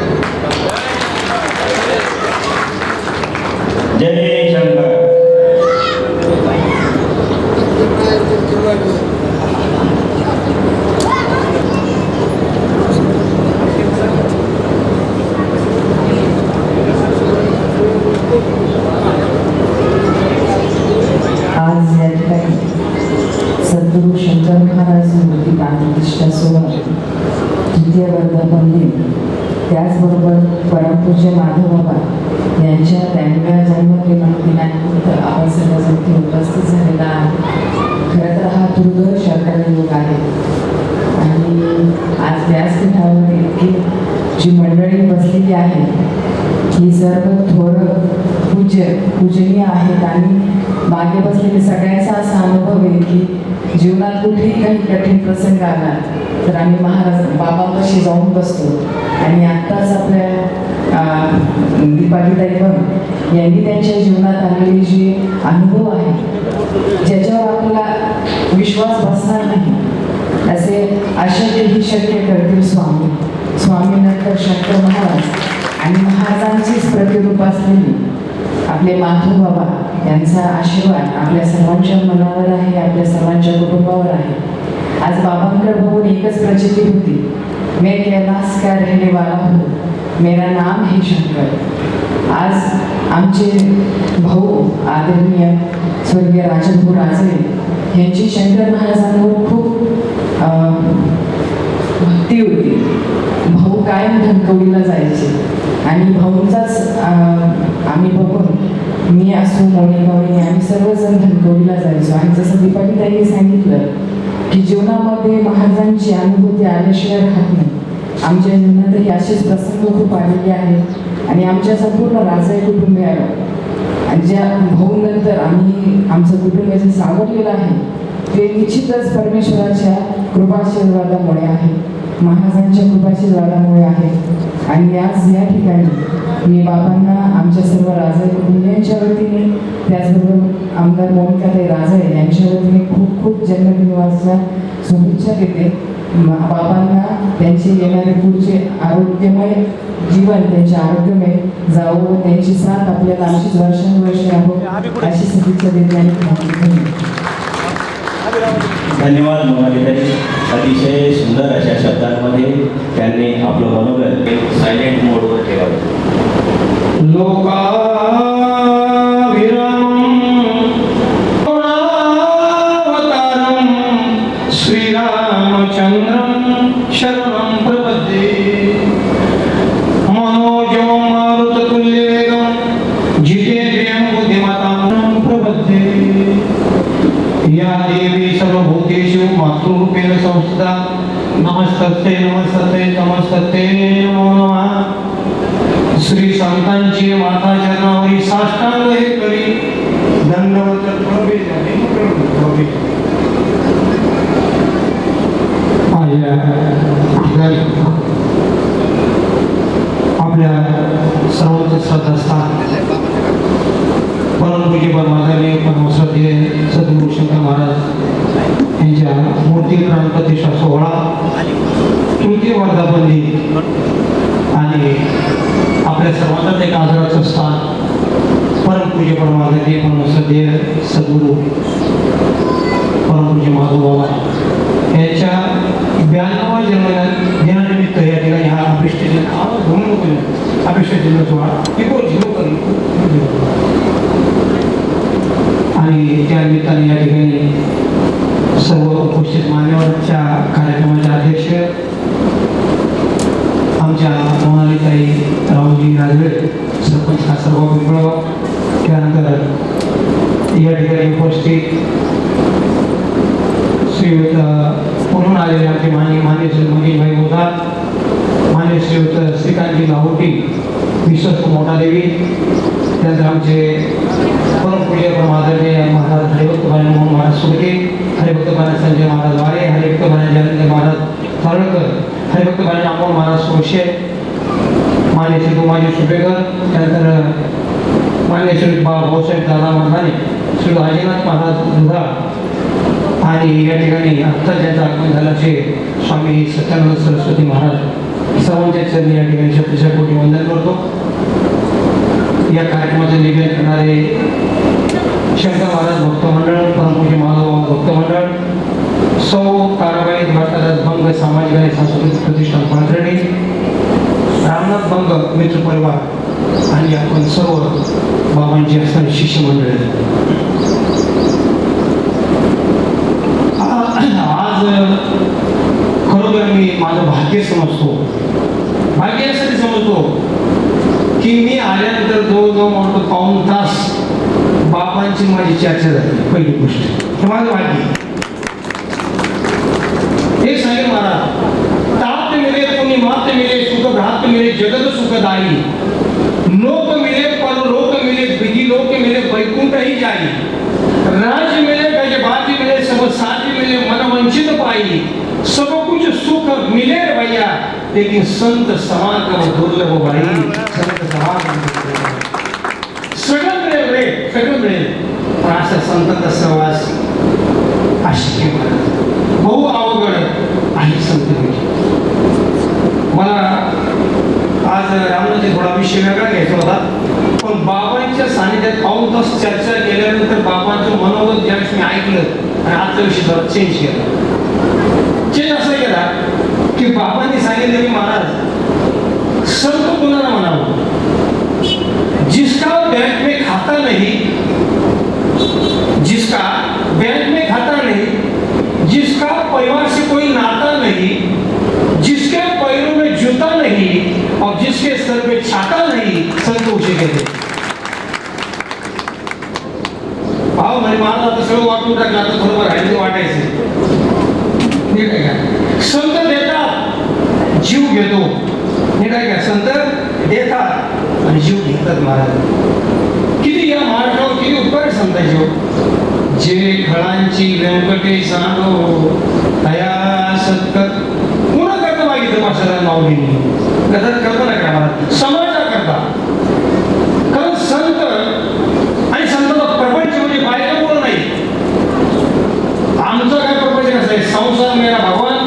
जय शंकर. आज या ठिकाणी सद्गुरू शंकर महाराज मूर्ती प्राणप्रतिष्ठा सोहळा तृतीय वर्धापन दिन, त्याचबरोबर परमपूज्य माधव बाबा यांच्या 92व्या जन्मदिनानिमित्त आपण सर्वजण इथे उपस्थित झालेला आहे. खरं तर हा दुर्धर शंकर योग आहे आणि आज व्यासपीठावर इतकी जी मंडळी बसलेली आहे ही सर्व थोडं पूजनीय आहेत आणि मागे बसलेले सगळ्यांचा असा अनुभव आहे की जीवनात कुठेही काही कठीण प्रसंग आला तर आम्ही महाराज बाबांपाशी जाऊन बसतो. आणि आत्ताच आपल्या दीपालीताई पण यांनी त्यांच्या जीवनात आलेले जे अनुभव आहे ज्याच्यावर आपला विश्वास बसणार नाही असे अशक्यही शक्य करतील स्वामी नंतर शंकर महाराज आणि महाराजांचीच प्रतिरूप असलेली आपले माधव बाबा यांचा आशीर्वाद आपल्या सर्वांच्या मनावर आहे, आपल्या सर्वांच्या कुटुंबावर आहे. आज बाबांकडे बघून एकच प्रचिती होती, मैं कैलाश का रहने वाला हूँ, मेरा नाम है शंकर. आज आमचे भाऊ आदरणीय स्वर्गीय राजनभाऊ राजे यांची शंकर महाराजांवर खूप भक्ती होती. भाऊ कायम धनकवडीला जायचे आणि भाऊंचाच आम्ही बघून मी असो मोनिका वहिनी आम्ही सर्वजण धनकवडीला जायचो. आणि जसं दीपाली ताईने सांगितलं की जीवनामध्ये महाराजांची अनुभूती आल्याशिवाय राहत नाही. आमच्या जीवनातही असेच प्रसंग खूप आलेले आहेत आणि आमच्या संपूर्ण राजाई कुटुंबियाला आणि ज्या भाऊनंतर आम्ही आमचं कुटुंब जे सावरलेलं आहे ते निश्चितच परमेश्वराच्या कृपाशीर्वादामुळे आहे, महाराजांच्या कृपाशीर्वादामुळे आहे. आणि आज या ठिकाणी मी बाबांना आमच्या सर्व राजाई कुटुंबियांच्या वतीने त्याचबरोबर आमदार मोनिकाताई राजाई यांच्या वतीने खूप खूप जन्मदिनाच्या शुभेच्छा देते. बाबांना त्यांचे येणारे पुढचे आरोग्यमय जीवन त्यांचे आरोग्यमय जावो व त्यांची साथ आपल्याला अशीच वर्षानुवर्षे यावं अशी शुभेच्छा देते. आणि धन्यवाद मोनालीताई. अतिशय सुंदर अशा शब्दांमध्ये त्यांनी आपलं मनोगत सायलेंट मोडवर ठेवावं. श्रीरामचंद्रं शरणं प्रपद्ये मनोजवं मारुततुल्यवेगं जितेन्द्रियं बुद्धिमतां प्रपद्ये. या देवी सर्वभूतेषु मातृरूपेण संस्थिता नमस्तस्ते नमस्तस्ते नमस्तस्ते नमो नमः. श्री संतांची माता चरणावरी साष्टांग हे करी दंडवत आपल्या सर्वोच्च श्रद्धास्थान परमपूज्य परमाचार्य परमश्रद्धेय सद्गुरू शंकर महाराज यांच्या मूर्ती प्राण प्रतिष्ठा सोहळा तृतीय वर्धापन दिन आणि आपल्या सर्वांचाच एक आदराचं स्थान परमपूज्य परमाचार्य परमश्रद्धेय सद्गुरू परमपूज्य माधवबाबा यांच्या 92व्या जन्मदिनानिमित्त या ठिकाणी हा अभिष्ट सोहळा आणि त्या निमित्ताने या ठिकाणी सर्व उपस्थित मान्यवरांच्या कार्यक्रमाचे अध्यक्ष आमच्या मोनालीताई रावजी राजवे सरपंच खासरगाव पिंपळगाव, त्यानंतर या ठिकाणी उपस्थित श्रीयुत पुरून आलेले आमचे मान्य श्री मंगेशभाई मोदार, मान्य श्रीयुत श्रीकांतजी लाहोटी, विश्वस्त मोठादेवी, त्यानंतर आमचे परमपूज्य आदरणीय महाराज हरिभक्तबाई मोहन महाराज सुरके, हरिभक्तबाई संजय महाराज वारे, हरिभक्तबाई जयंत महाराज थारळकर, हरिभक्तबाई अमोल महाराज सोळशे, मान्य श्री दुमाजी सुपेकर, त्यानंतर मान्य श्री भाऊसाहेब दादा महाराज, श्री आजीनाथ महाराज दुधाळ आणि या ठिकाणी आत्ता ज्यांचं आगमन झाल्याचे स्वामी सत्यानंद सरस्वती महाराज सर्वांच्या चरणी या ठिकाणी शतशः कोटी वंदन करतो. या कार्यक्रमाचे निवेदन करणारे शंकर महाराज भक्त मंडळ, परमपूज्य माधव भक्त मंडळ, सौ ताराबाई भारतादास भंग सामाजिक आणि सांस्कृतिक प्रतिष्ठान पांढरणी, रामनाथ भंग मित्र परिवार आणि आपण सर्व बाबांची असणारी शिष्य मंडळी. आज खरोखर मी माझं भाग्य समजतो. भाग्य यासाठी समजतो की मी आल्यानंतर जवळजवळ म्हणतो पाऊण तास बाबांची माझी चर्चा झाली. पहिली गोष्ट हे माझं भाग्य. हे सांगेल महाराज, ताप मिले कोणी मात मिले, सुख भ्रात मिले जगत सुखदायी, लोक मिले परलोक मिले, विधी लोक मिले वैकुंठही जाई, राज मिले गजबाजी मिले सब साथी मिले मन वंचित पाई, सब कुछ सुख मिले भैया लेकिन संत समान दुर्लभ भाई. संत समान सगळं मिळेल रे, सगळं मिळेल, पण असं संतांचा सहवास अशक्य बहु अवघड आहे. संत मला आज रामनाथी थोडा विषय वेगळा घ्यायचा होता, पण बाबांच्या सानिध्यात पाऊण तास चर्चा केल्यानंतर बाबांचं मनोगत ज्यावेळेस मी ऐकलं आणि आजचा विषय जरा चेंज केला. चेंज असा केला की बाबांनी सांगितलं की महाराज संत कुणाला म्हणावं, जिसका बैंक में खाता नहीं, जिसका बैंक में खाता नहीं, जिसका परिवार से कोई नाता नहीं, जिसके पैरों में जूता नहीं और जिसके सर पे छाता नहीं, संत उसे कहते. भाव म्हणे मला आता सगळं वाटून टाकलं, आता थोडंफार राहिले वाटायचं. हे काय का संत देतात जीव घेतो. हे काय का संत देतात आणि जीव घेतात. महाराज किती या महाराष्ट्रावर किती उपकार संतांची हो. जे खळांची व्यंकटेश सांगो दया सत्कर पुन्हा करता मागितलं पाशाला माऊलींनी कदाच करता नाही करा समाजा करता. कारण संत आणि संतांचा प्रपंच म्हणजे बायकामुळं नाही. आमचं काय प्रपंच कसं आहे, संसार मेरा भगवान,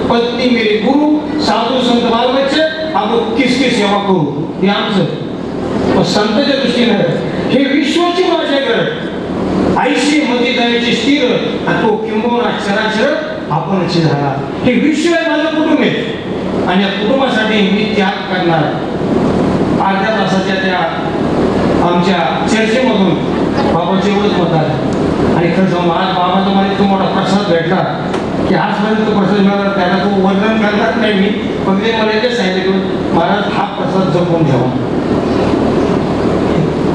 पत्नी मेरे गुरु, साधू संत बाल बच्चे, आपण किसकी सेवा करू, हे आमचं. संतांच्या दृष्टीनं हे विश्वाची माझ्या करत आईशी मती दयाची स्थिर आणि तो किंबहुना चराचर आपणच झाला. हे विश्व आहे माझं कुटुंब आहे आणि या कुटुंबासाठी मी त्याग करणार. अर्ध्या तासाच्या त्या आमच्या चर्चेमधून बाबाचं एवढंच मत आलं. आणि खरं सांगू आज बाबाचा मला इतका मोठा प्रसाद भेटला की आजपर्यंत तो प्रसाद मिळाला त्याला तो वर्णन करणार नाही मी. फक्त मला ते सांगितलं की महाराज हा प्रसाद जपून ठेवा.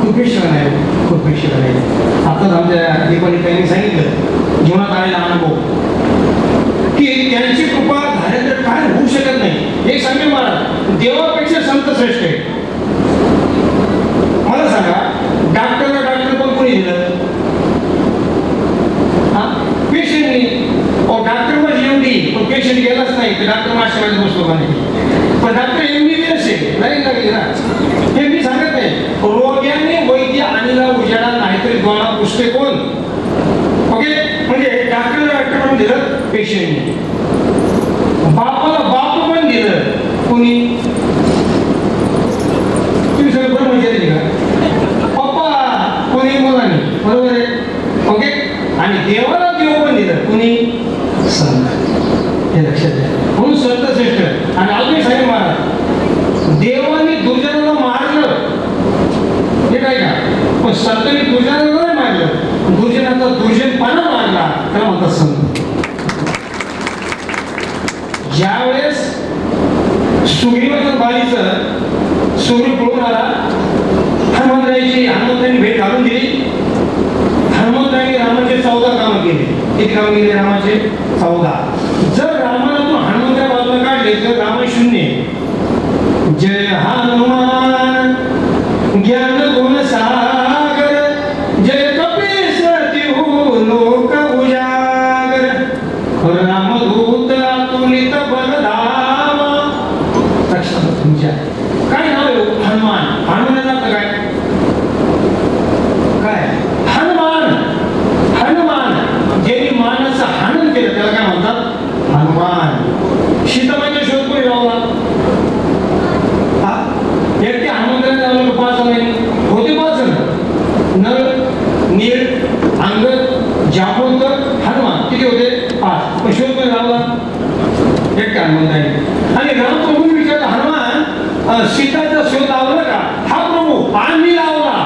खूप शिक्षण आहे, खूप शिक्षण आहे. आताच आमच्या दीपाली त्यांनी सांगितलं जीवनात आलेला अनुभव की त्यांची कृपा झाल्यानंतर काय होऊ शकत नाही. एक सांगेल महाराज देवापेक्षा संत श्रेष्ठ आहे. मला सांगा डॉक्टरला डॉक्टर पण कोणी दिलं? पेशंटनी. डॉक्टर माझी एवढी पण पेशंट गेलाच नाही तर डॉक्टर माशामध्ये बसलो का नाही. पण डॉक्टर MBBS आहे नाही लागली ना. हे मी सांगत नाही. रोग्याने वैद्य आणला उजाडा नाहीतरी द्वारा पुसते कोण? ओके म्हणजे डॉक्टर पण दिलं पेशंटने. बापाला बाप पण दिलं कोणी? तुम्ही सगळं बरोबर म्हणजे का पप्पा कोणी मुलांनी बरोबर आहे. ओके आणि देवाला देव पण दिलं कोणी? संत. हे लक्षात द्या. म्हणून संत श्रेष्ठ. आणि अजून सांगेल महाराज देवाने दुर्जनाला मारलं हे काय का पण संतांनी दुर्जनाला नाही मारलं. दुर्जनाचा दुर्जनपणा मारला त्याला म्हणतात संत. ज्यावेळेस सुग्रीवाचं बालीचं सुग्रीव पळून आला हनुमंतांनी भेट घालून दिली. हनुमंतांनी रामाचे 14 कामं केली. किती कामं केली रामाचे? 14. जर रामाला तो हनुमंता बाजूला काढले तर राम शून्य. जय हनुमान ज्ञान गुण सागर जय कपीस तिहू लोक उजागर रामदूत अतुलित बलधामा. लक्षात तुमच्या काय नाव आहे हनुमान? हनुमानाचा अर्थ काय? काय हनुमान? हनुमान ज्यांनी मानाचं हनन केलं त्याला काय म्हणतात? हनुमान. सीताबाईचा शोध कोणी लावला? एकटे हनुमंताने लावलं 5 जण होते. 5 जण नळ नीळ अंगद जांबवकर हनुमान किती होते? 5. पण शोध कोणी लावला? एकटे हनुमंताने. आणि रामप्रभूंनी विचारलं हनुमान सीताचा शोध लावला का? हा प्रभू आम्ही लावला.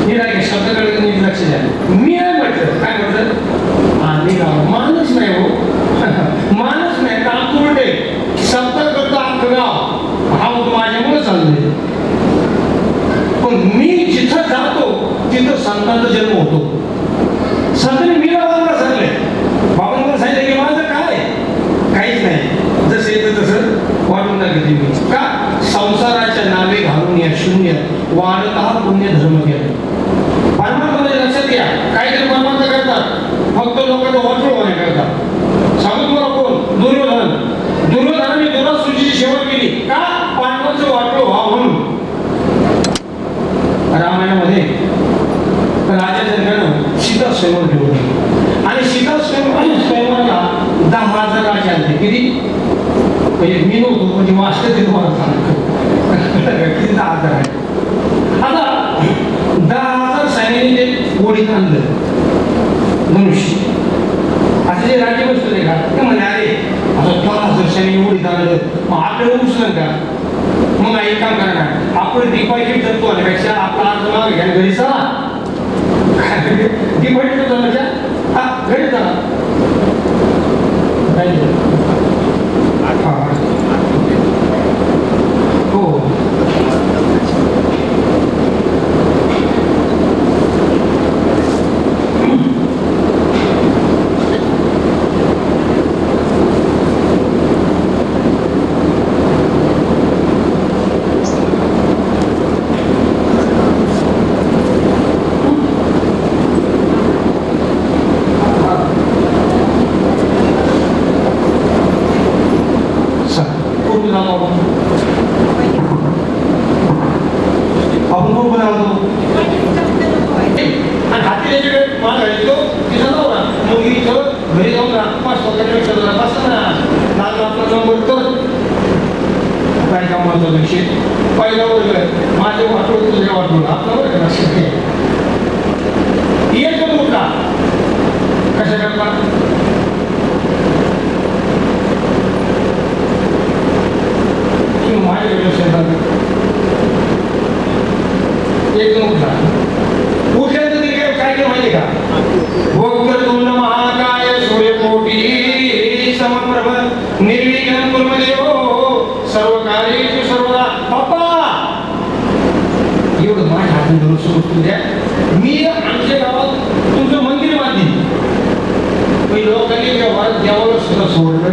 मी नाही शब्दाकडे नीट लक्ष द्या. मी नाही म्हटलं. काय म्हटलं? आम्ही लावला. माणूस नाही हो. माणूस नाही काम उलटे सप्ताह करता अख्खं गाव हा माझ्यामुळे चाललंय. पण मी जिथं जातो तिथं संतांचा जन्म होतो. संतांनी मी बाबांना सांगले. बाबांना सांगितलं की माझं काय काहीच नाही. जसं येतं तसं वाटून टाकते मी. का संसाराच्या नावे घालून या शून्य वाढता पुण्य धर्म केला. परमात्मा लक्षात घ्या काहीतरी परमात्मा करतात फक्त लोकांना वाटलं होणे करतात. सांगू तुम्हाला कोण? दुर्योधन. दुर्योधनाने दुरासुरीची सेवा केली का? पांडवांचं वाटलं व्हा म्हणून. रामायणामध्ये राजा जनकानं सीता स्वयंवर ठेवलं आणि सीता स्वयंवराला 10,000 राजे आले. किती? म्हणजे मी नव्हतो म्हणजे मास्टर ते तुम्हाला सांगतो किती 10,000 आहे. आता 10,000 सैन्याने ते गोडीत आणलं धनुष्य. असं जे राज्य बसतो का ते म्हणे अरे असं 10,000 सैन्याने गोडीत आणलं मग आपल्याला उचलं का? मग एक काम करणार आपण डिपॉझिट करतो आणण्यापेक्षा आपला अर्ज मागे घ्या घरी चला. डिपॉझिट करतो घरी चला. हो स्वतःपेक्षा जरा बसा ना, नाच आपला नंबर तर काय कामाचा विषय पहिला वर्ग माझे वाटवून तुझ्या वाटवून आपला वर्ग लक्षात घ्या. येतो तू का कशा करता तुम्ही माझ्याकडे लक्षात एकदम उठला उठल्यानंतर ते काय केलं माहिती का? वक्रतुंड महाकाय सूर्यकोटी समप्रभ निर्विघ्नं कुरु मे देव सर्व कार्येषु सर्वदा. पप्पा एवढं माझ्या हातून धरून सोडून द्या. मी आमच्या गावात तुमचं मंदिर बांधली पण लोकांनी देवाला सुद्धा सोडलं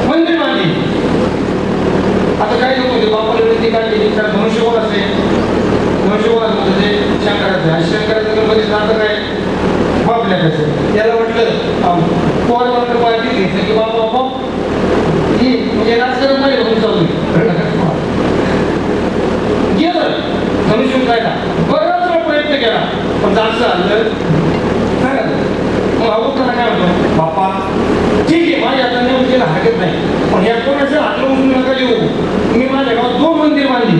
मंदिर बांधली. आता काय नको ते बापाला विनंती काय केली तर धनुष्यकोण असते धनुष्यकोण ते शंकराचं शंकराचं गणपती नाटक आहे बापल्याकडचं. त्याला म्हटलं पोर मात्र पाहिजे घेतलं की बाबा बाबा ही म्हणजे राजकारण नाही होऊन चालू गेलं धनुष्य जायला बराच वेळ प्रयत्न केला पण जास्त झालं काय मग अवतारा काय म्हणतो बाप्पा ठीक आहे माझ्या हाताने उचलेला हरकत नाही पण या कोणाच्या हातला उचलून नका देऊ. मी माझ्या गावात 2 मंदिर बांधली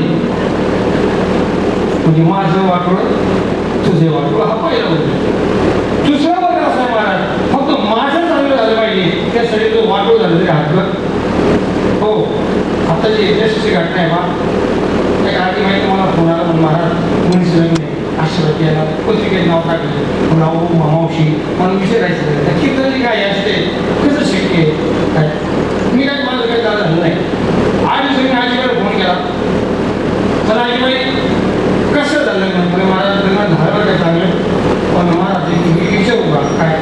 म्हणजे माझं वाटोळं तुझे वाटोळं हा पहिला होतं. दुसरा वर्ग असा आहे महाराज फक्त माझं चांगलं झालं पाहिजे त्यासाठी तो वाटोळ झालं तरी हातलं. हो आता जी यशस्वी घटना आहे बा त्या आधी माहिती मला फोन आला म्हणून महाराज मुलीसरांनी आशीर्वाद केला पत्रिकेत नाव टाकलं राहू मावशी मला विचारायचं नक्की तरी काय असते कसं शक्य आहे काय मी काय माझं काही झालं नाही. आज दिवसांनी आजीबाईला फोन केला तर आजीबाई कसं झालं म्हणजे महाराज लग्न झालं काय चांगलं पण महाराज विचारू का काय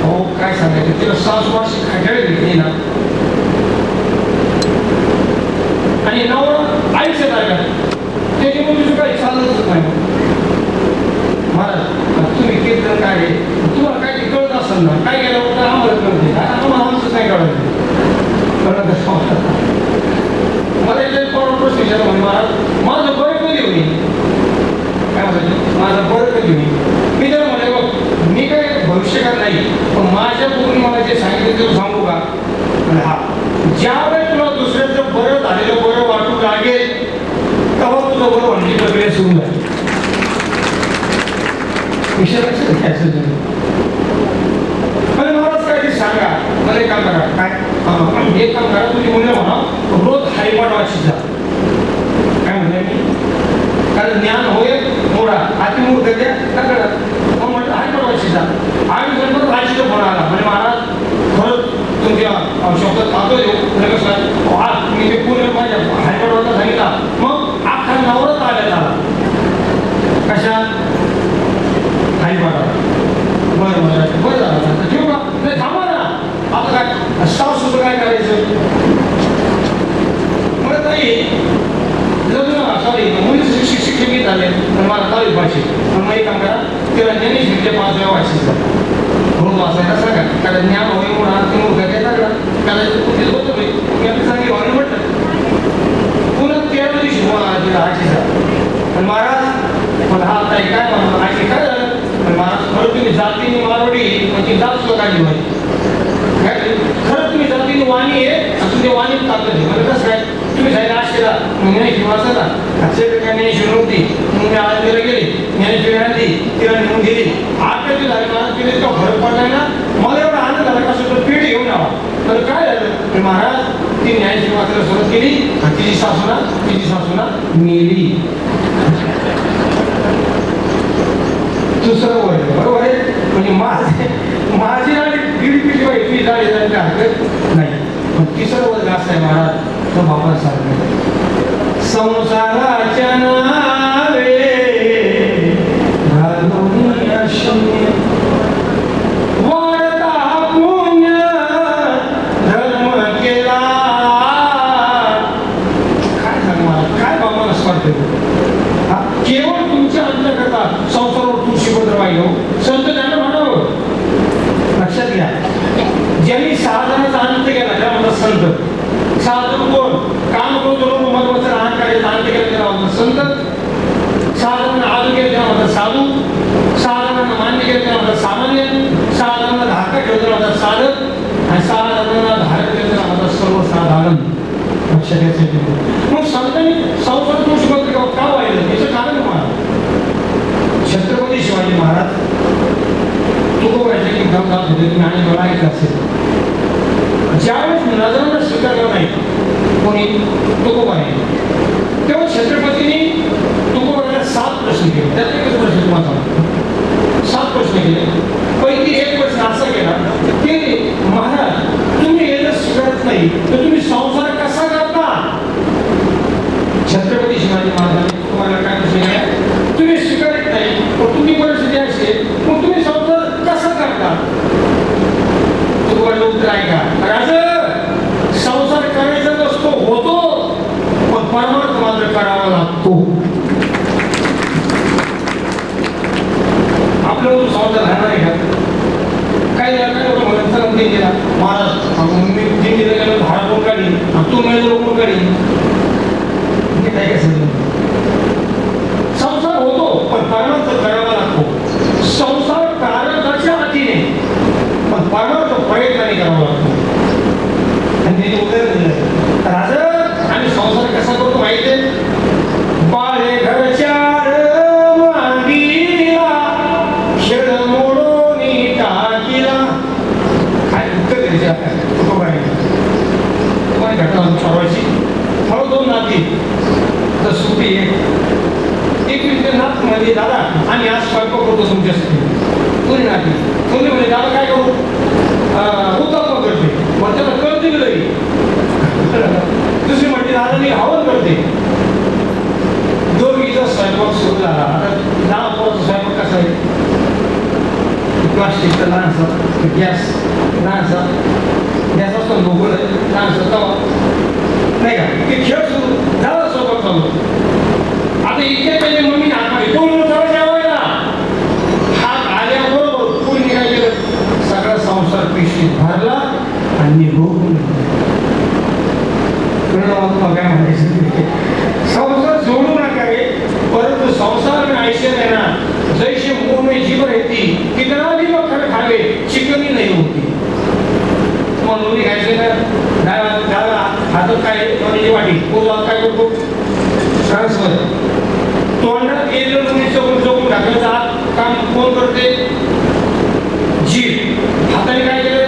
हो काय सांगायचं तिला 6 वर्ष खाट्याळी भेटली ना आणि नवरा आयुष्यात आला त्याच्यामुळे तुझं काही चालतच नाही. महाराज तुम्ही कीर्तन काय आहे तुम्हाला काय कळत असेल ना काय केलं होतं आम्हाला कळते आम्हाला आमचंच नाही कळत मला इथे प्रश्न विचारला म्हणजे महाराज माझं बरं कधी होईल काय म्हणायचं माझं बरं कधी होईल. मी त्याला म्हणे बघ मी काय भविष्यकाळ नाही पण माझ्या पूर्ण मला जे सांगितलं ते सांगू का हा ज्यावेळेस तुला दुसऱ्याचं बरं झालेलं बरं वाटू लागेल तेव्हा तुझं बरं म्हणण्याची प्रक्रिया सुरू झाली. विषय लक्षात घ्यायचं तुम्ही मला महाराज काय ते सांगा मला एक काम करा काय एक काम करा तुझी मुलं म्हणा रोज हरिपाठ वाचित जा काय म्हणलं मी कारण ज्ञान होय मोडा अतिमूर्त द्या करा मग म्हटलं हरिपाठ वाचित जा. आणि नंतर राशीचा फोन आला म्हणजे महाराज खरंच तुमच्या शब्दात पाहतो देऊ लगेच आज मी ते पूर्ण माझ्या हरिपाठाचा सांगितला मग अख्खा नवराच आल्यात आला कशा हरिपाठा बरं बरं बरं झालं ठेवू का नाही थांबा ना आता काय सासूचं काय करायचं मला ताई लग्न सॉरी मुली शिक्षित झाले पण मला ताई भाषे पण मग एक काम करा तिला ज्ञानेश म्हणजे 5 वेळा वाचायचं रोज वाचायला सांगा कारण ज्ञान होईल म्हणून आरती मूर्ख काय लागला करायचं कुठेच बघतो मी आपली सांगितलं व्हायला म्हटलं पुन्हा 13 दिवशी तिला आजीचा पण महाराज मला हा ताई काय म्हणतो आजी काय झालं पण महाराज खरं तुम्ही जातीने मारवडी म्हणजे जात सुद्धा काढली माहिती खरं तुम्ही जातीने वाणी आहे आणि तुमच्या वाणीत ताकद आहे म्हणजे कसं काय तुम्ही जायला आशेला ज्ञानेश्वरी वाचला अक्षय काय ज्ञानेश्वरी नव्हती मग मी आळंदीला गेली ज्ञानेश्वरी आणली तिला नेऊन गेली 8 दिवस झाले मला तिने इतका फरक पडलाय ना मला एवढा आनंद झाला का सुद्धा पीठ घेऊन यावा तर काय झालं महाराज ती ज्ञानेश्वरी वाचायला सुरुवात केली आणि तिची सासूना मेली. दुसरं वर्ग बरोबर आहे म्हणजे माझी आणि दीड पिढी वाईट झाली त्यांच्या हरकत नाही पण तिसरं वर्ग असं आहे महाराज तो बाबा सांगतो संसाराच्या नावे घालून अशी वाढता पुण्य धर्म केला काय सांग मला काय बाबाला स्पर्ध केवळ तुमच्या अंतर्गता संसारावर तुळशीपत्र वाहिलं संत त्यांना म्हणावं लक्षात घ्या ज्यांनी साधनाचा अंत केला त्या म्हणतात संत. साधन कोण काम करून महत्वाचं अहंकाराचा अंत केला त्याला म्हणतात संत. साधनांना आदर केलं त्याला म्हणतात साधू. साधनांना मान्य केलं त्याला म्हणतात सामान्य. साधनांना धाका ठेवलं त्याला म्हणतात साधक. आनंद लक्षात घ्यायचं. मग संतांनी संसार दोष पत्रिका का वाहिलं याचं कारण महाराज छत्रपती शिवाजी महाराज तुकोबाच्या की गाव जात होते, तुम्ही आणि मला ऐकलं असेल. ज्यावेळेस नजरांना स्वीकारलं नाही कोणी तुकोबाने, तेव्हा छत्रपतींनी तुकोबाला 7 प्रश्न केले. त्यात एकच प्रश्न तुम्हाला 7 प्रश्न केले. पैकी एक प्रश्न असा केला की महाराज तुम्ही हे जर स्वीकारत नाही तर तुम्ही संसार कसा करता. छत्रपती शिवाजी महाराजांनी तुम्हाला काय प्रश्न केला, तुम्ही स्वीकारत नाही पण तुम्ही परिस्थिती अशी मग तुम्ही संसार कसा करता. तुम्हाला उत्तर ऐका, राजा संसार करायचा नसतो, होतो पण परमार्थ मात्र करावा लागतो. आपल्याला संसार राहणार आहे का. काही दिला महाराज मी दिलेलं भाडा कोण काढी तू मेजर कोण काढी काय काय समजलं. संसार होतो पण परमार्थ करावा लागतो. संसार प्रारब्धाच्या अधीने पण परमार्थ प्रयत्नाने करावा लागतो. आणि त्याने उत्तर दिलं, राजा आम्ही संसार कसा करतो माहिती आहे. बाळे घरच्या मध्ये दादा आम्ही आज स्वयंपाक करतो तुमच्यासाठी. कोणी नाती कोणी म्हणजे दादा काय करू उत्तप्पा करते मग त्याला कळते की लई. दुसरी म्हणते दादा मी हवन करते. दोघीचा स्वयंपाक सुरू झाला. आता 10 पोराचा स्वयंपाक कसा आहे, प्लास्टिकचा लहानसा गॅस लहानसा गॅस असतो भोगोल लहानसा तवा नाही का ते खेळ सुरू झाला स्वयंपाक चालू. आता इतके पहिले मम्मी हातमध्ये कोण जेवायला हात आल्याबरोबर कोणी काय केलं सगळा संसार पिशवीत भरला आणि निघून काय म्हणायचं. संसार जोडू नका रे, परंतु संसार में ऐसे रहना जैसे मुंह में जीभ रहती कितना भी मक्खन खावे चिकनी नहीं होती. तुम्हाला दोन्ही खायचे ना डाव्या हातात काय वाटी कोण काय करतो ट्रान्सफर तोंडात गेलं तुम्ही चोकून टाकायचं हात काम कोण करते जीभ. हाताने काय केलं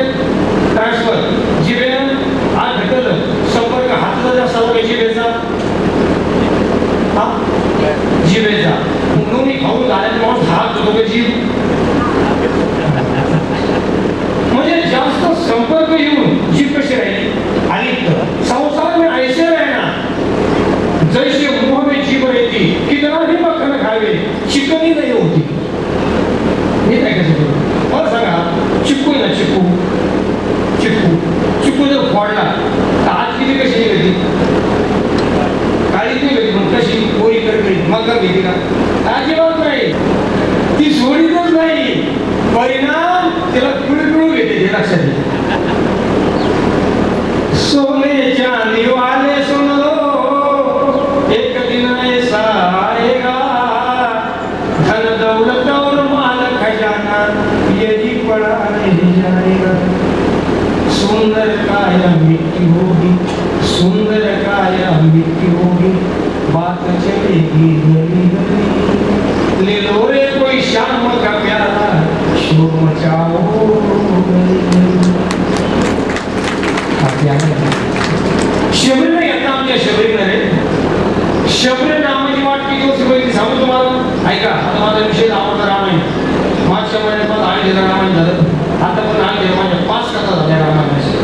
ट्रान्सफर. जिभेनं हात ढकललं संपर्क हाताचा जास्त होता जिभेचा जिभेचा दोन्ही खाऊन झाल्याने माणूस हात होतो का जीभ म्हणजे जास्त संपर्क येऊन जीभ कशी राहिली आली. संसार में ऐसे रहना जैसे मुंह में जीभ रहती कितना भी मक्खन खावे चिकनी नहीं होती. हे काय कसं करू मला सांगा. चिक्कू ना चिक्कू चिक्कू चिक्कू जर फोडला तर आज किती कशी निघाली काळी नाही भेटली मग कशी गोळी करते मग घेते का अजिबात नाही. ती सोडीतच नाही परिणाम त्याला पिळपिळू घेते. हे लक्षात घे. सोने चांदी वाले सुन लो एक दिन ऐसा आएगा धन दौलत और माल खजाना यही पड़ा नहीं जाएगा. सुंदर काया मिट्टी होगी सुंदर काया मिट्टी होगी बात चलेगी गली गली. ले लो रे कोई शाम का प्याला शोर मचाओ. शबरी नाही आता आमच्या शबरीला रे शबरी नावाची वाट किती दिवस होती सांगू तुम्हाला ऐका. आता माझा विषय आवडता रामायण. मागच्या महिन्यात 8 रामायण झालं. आता पण 8 माझ्या 5 कथा झाल्या रामायणाच्या.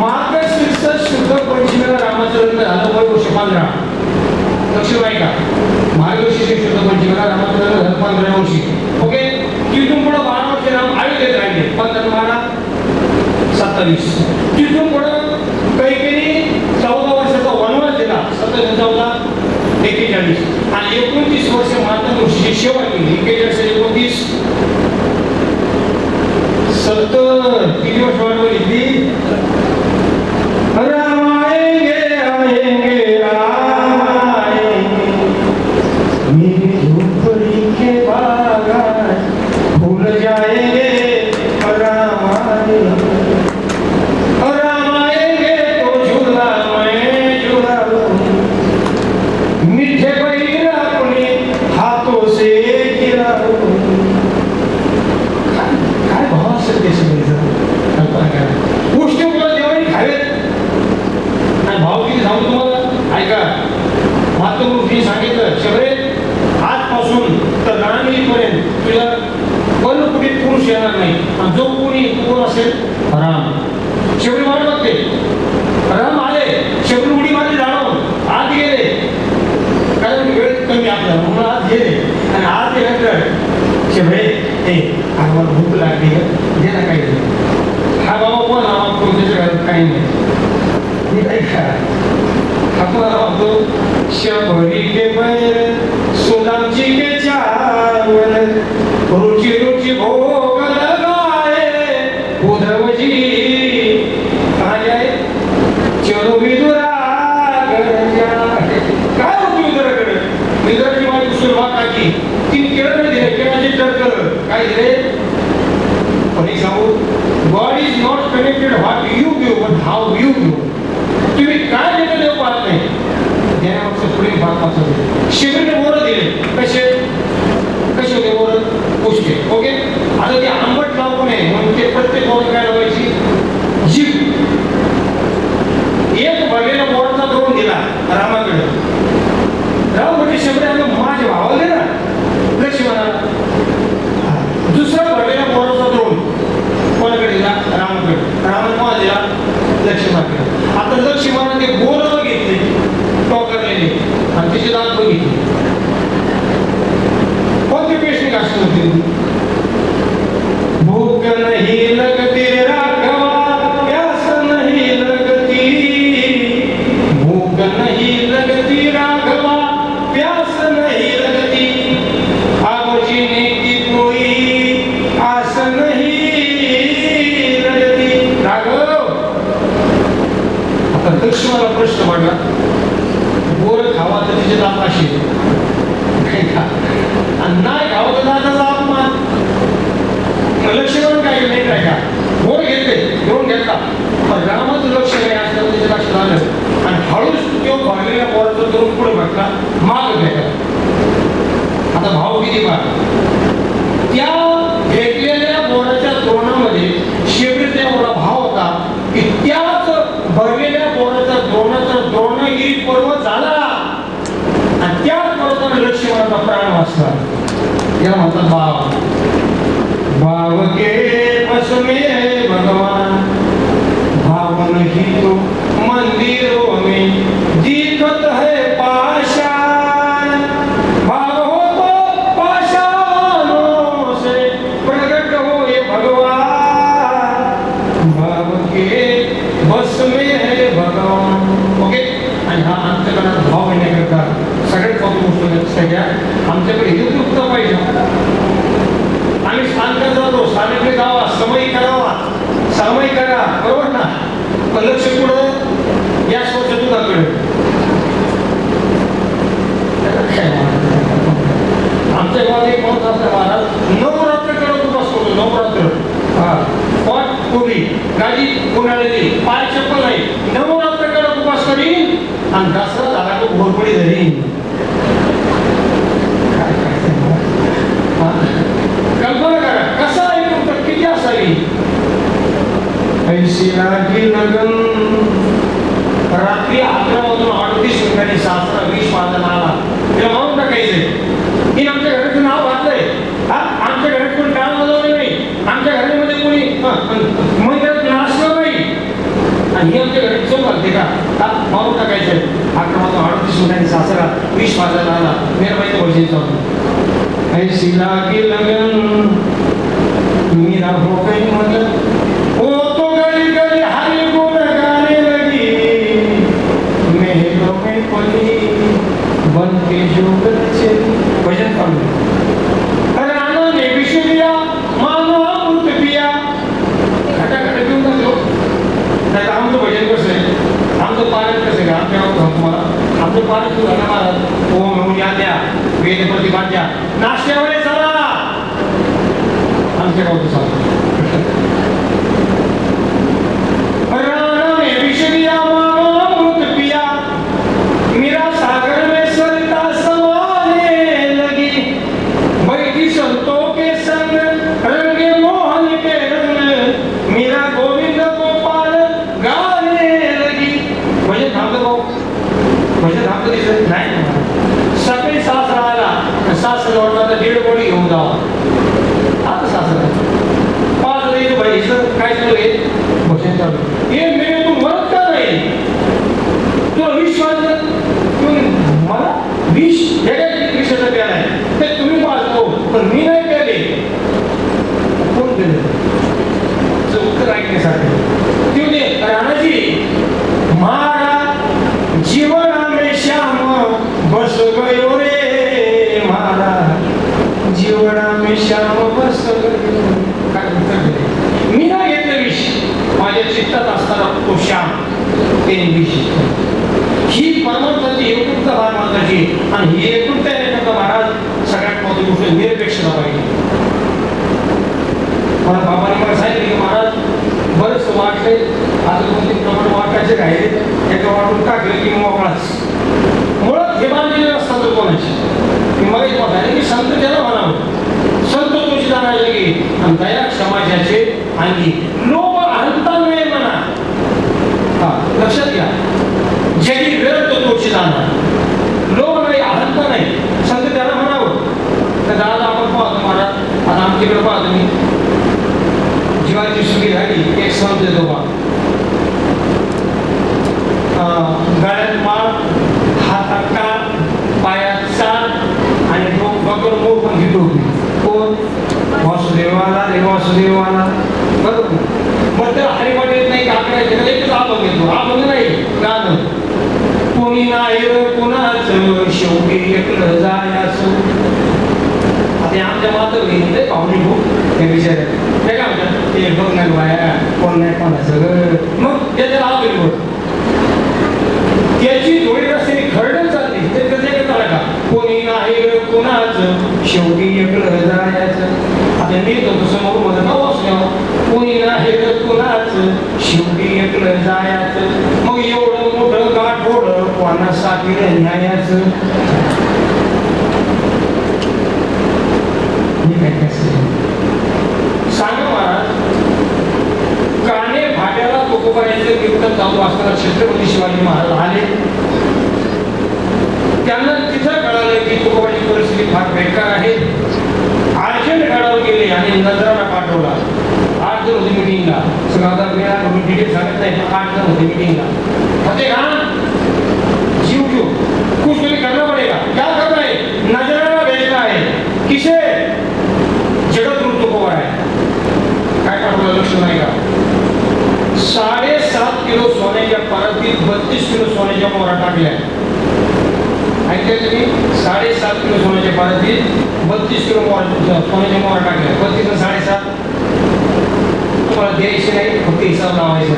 मार्गशीर्ष शुद्ध पंचमीला रामाचं लग्न झालं वय वर्ष 15. लक्षात ऐका मार्गशीर्ष शुद्ध पंचमीला रामाचं लग्न झालं 15 वर्षी. ओके तिथून पुढे 12 वर्ष राम अयोध्येत राहिले. 15 12 27. तिथून पुढे कैकेयी 14 वर्षाचा वनवास दिला. 17 14 41 आणि 29 वर्ष माता ऋषीची सेवा केली. 41 70 किती वर्ष वाट बघितली. राम आएंगे आएंगे आएंगे मेरी झोपड़ी के बागान भूल जाएंगे राम आएंगे येणार नाही. आणि जो कोणी कोण असेल राम. शेवटी वाट बघते. राम आले, शेवटी उडी मारली झाडावर, आत गेले. कारण वेळ कमी आपल्याला म्हणून आत गेले आणि आत गेल्यानंतर शेवटे हे आम्हाला भूक लागली दे ना काही. हा बाबा कोण आपण त्याच्या घरात काही नाही. मी काय आपण शबरी के बैर सुदामजी के चावल रुचि रुचि भोग लगाए उद्धवजी काय आहे चलो विदुरा काय होती विदुराकडे. विदुराची बाई सुरुवात टाकी तीन केळं नाही दिले, केळाचे टरकर काय दिले. पण सांगू God is not connected what you give but how you give. तुम्ही काय देता देव पाहत नाही, देण्यामागचं पुढे महत्वाचं. शिबिरने बोरं दिले कसे कसे होते बोरं पुष्टे. ओके आता ते आंबट लावू नये म्हणून ते प्रत्येक बोरं काय लावायची जीव. एक भरलेल्या बोराचा द्रोण दिला रामाकडे. राम म्हणजे शिबिराने माझे भावाला दे ना लक्ष्मणाला. दुसरा भरलेल्या बोराचा द्रोण कोणाकडे दिला रामाकडे. रामाने कोणा दिला लक्ष्मणाकडे. आता लक्ष्मणाने ते बोरं घेतले टोकरलेले आणि त्याचे दात बघितले. कोणते पेशणी काष्ट होते. भूक नाही लगती राघवा प्यास नाही लगती. भूक नाही लगती राघवा प्यास नाही लगती. आगोजीने की कोई आस नहीं लगती. राघव आता लक्ष्मणाला प्रश्न पडला बोर खावा तर तिचे दात अशी आणि नाही खावं तर दाताचा अपमान. लक्ष्मण काय नाही काय का बोर घेतले घेऊन घेतला. पण रामाचं लक्ष नाही असलं त्याच्या लक्षात आलं आणि हळूच तो भरलेल्या बोराचा तरुण पुढे म्हटला माग भेटला. आता भाव किती पा त्या भेटलेल्या बोराच्या द्रोणामध्ये शेवटी एवढा भाव होता की त्याच भरलेल्या बोराचा द्रोणगिरी पर्व झाला आणि त्याच पर्वताने लक्ष्मणाचा प्राण वाचला. या म्हणतात भाव. भाव के बस में है भगवान भाव नहीं तो मंदिरों में दिखत है पाषाण. भाव हो तो पाषाणों से प्रकट हो ये भगवान. भाव के बस में है भगवान. ओके आणि हा आमच्याकडे भाव येण्याकरता सगळ्यात मोठी गोष्ट लक्षात घ्या. आमच्याकडे युक्तता पाहिजे. आम्ही स्थानकात जातो स्थानिक गावा समय करावा समय करा बरोबर ना. पण लक्ष पुढं या स्वच्छ दुधाकडे. आमच्या गावात एक म्हणत असतं महाराज नवरात्र करत उपास करतो. नवरात्र हा पाठ कोणी गाडी कोणाळली पाय चप्पल नाही नवरात्र करत उपास करीन आणि दसरा झाला तो घोरपडी धरी. कल्पना करा कसा आहे किती असावी. ऐशी लागी लगन रात्री 11 वाजून 38 मिनिटांनी शास्त्र 20 वाजता आला. तिला म्हणून टाकायचंय की आमच्या घराचं नाव घातलंय. हा आमच्या घरात कोणी टाळ वाजवलं नाही. आमच्या घरामध्ये कोणी मंदिरात नाचलं नाही आणि ही आमच्या घरात चौक घालते का. हा म्हणून टाकायचंय 11 वाजून 38 मिनिटांनी शास्त्र 20 वाजता आला. मेरबाईचं भजन चालू. ऐसी लागी लगन मेरा हो गई मगन वो तो गली गली हरि गुण गाने लगी. महलों में पली बन के जोगत चली. भजन चालू. राणा ने विष दिया मानो अमृत पिया. खटाखट पिऊन जातो. नाही आमचं भजन कसं आहे आमचं पारण कसं आहे का आमच्या आमचं पारण सुरू झालं महाराज. ओम म्हणून या द्या वेद प्रतिपाद्या नाश्त्यामुळे चला आमच्या गावचं चालू. राणा ने विष दिया मानो अमृत पिया. मीरा सागर में सरिता समाने लगी. बैठी संतों के संग रंगे मोहन के रंग. मीरा गोविंद गोपाल गाने लगी. भजन थांबलं भाऊ. भजन थांबलं दिसत नाही. सगळे सासरा आला सासरा वाटला तर 1.5 गोळी घेऊन जावा. आता सासरा चालू आहे भजन चालू आहे. हे मेरे तू मरत का नाही तुला विष मला विष हे काय विषयाचा प्याला आहे ते तुम्ही पाहतो पण मी नाही प्याले कोण दिलं उत्तर ऐकण्यासाठी तेवढे राणाजी मारा जीवना में श्याम बस गयो रे मारा जीवना में श्याम बस गयो. काय उत्तर दिले मी नाही घेतलं विष माझ्या चित्तात असताना तो श्याम त्याने विष ही परमार्थाची एकरूपता महाराजाची आणि ही एकरूपता येण्याकरता महाराज सगळ्यात मोठी गोष्ट निरपेक्षता पाहिजे. मला बाबांनी मला सांगितलं की महाराज बरंच वाटले आता 2-3 प्रमाण वाटायचे राहिले एका वाटून टाकले की मोकळाच मुळात हे बांधलेले असतात कोणाची मी मला एक वाटायला की संत त्याला म्हणावं संत तुझी जाणायला की आणि दया समाजाचे अंगी लोभ अहंता मिळे म्हणा. हा लक्षात घ्या जगी वेळ तो तुझी जाणार लोभ नाही अहंता नाही संत त्याला म्हणावं. तर दादा आपण पाहतो महाराज आता आमच्याकडे पाहतो मी जीवाची सुखी झाली एक संत देतो बा गळ्यात माळ हातात कान पायात चाल आणि डोक्यावर मोर पण घेतो कोण वासुदेवाला रे वासुदेवाला बरोबर. मग त्याला हरिपाठ येत नाही काकडायचे त्याला एकच आभंग येतो आभंग नाही गाणं कोणी नाही कोणाचं शेवटी एकलं जायचं. आता आमच्या मात्र घेतले पाहुणे खूप हे विचारत ते काय म्हणतात ते बघ नाही बाया कोण नाही कोणाचं मग त्याच्याला आलं त्याची थोडी रस्त्याने खरडत चालली ते कसं येतात का कोणी नाही कोणाचं शेवटी एकलं जायचं. आता मी तो समोर मध्ये नाव असल्यावर कोणी नाही कोणाचं शेवटी एकलं जायचं. मग एवढं मोठं गाठोड कोणासाठी न्यायाचं सांगा महाराज काणे भाट्याला तुकोबारायचं कीर्तन चालू असताना छत्रपती शिवाजी महाराज आले त्यांना तिथं कळालं की तुकोबाची परिस्थिती फार बेकार आहे. अर्जंट गाडावर गेले आणि नजराला पाठवला. 8 जण होते मिटिंगला सगळं आता वेळा डिटेल सांगत नाही पण 8 जण होते मिटिंगला. होते का जीव जीव कुछ तुम्ही करना पडेगा क्या करना है नजराला भेजना है किसे जगत रूप तुकोबा आहे. काय पाठवलं लक्ष नाही का 7.5 किलो सोन्याच्या परतीत 32 किलो सोन्याच्या मोहरा टाकल्या. ऐकले तुम्ही 7.5 किलो सोन्याच्या परतीत 32 किलो सोन्याच्या मोहरा टाकल्या. 32 आणि 7.5 तुम्हाला द्यायचे नाही फक्त हिसाब लावायचा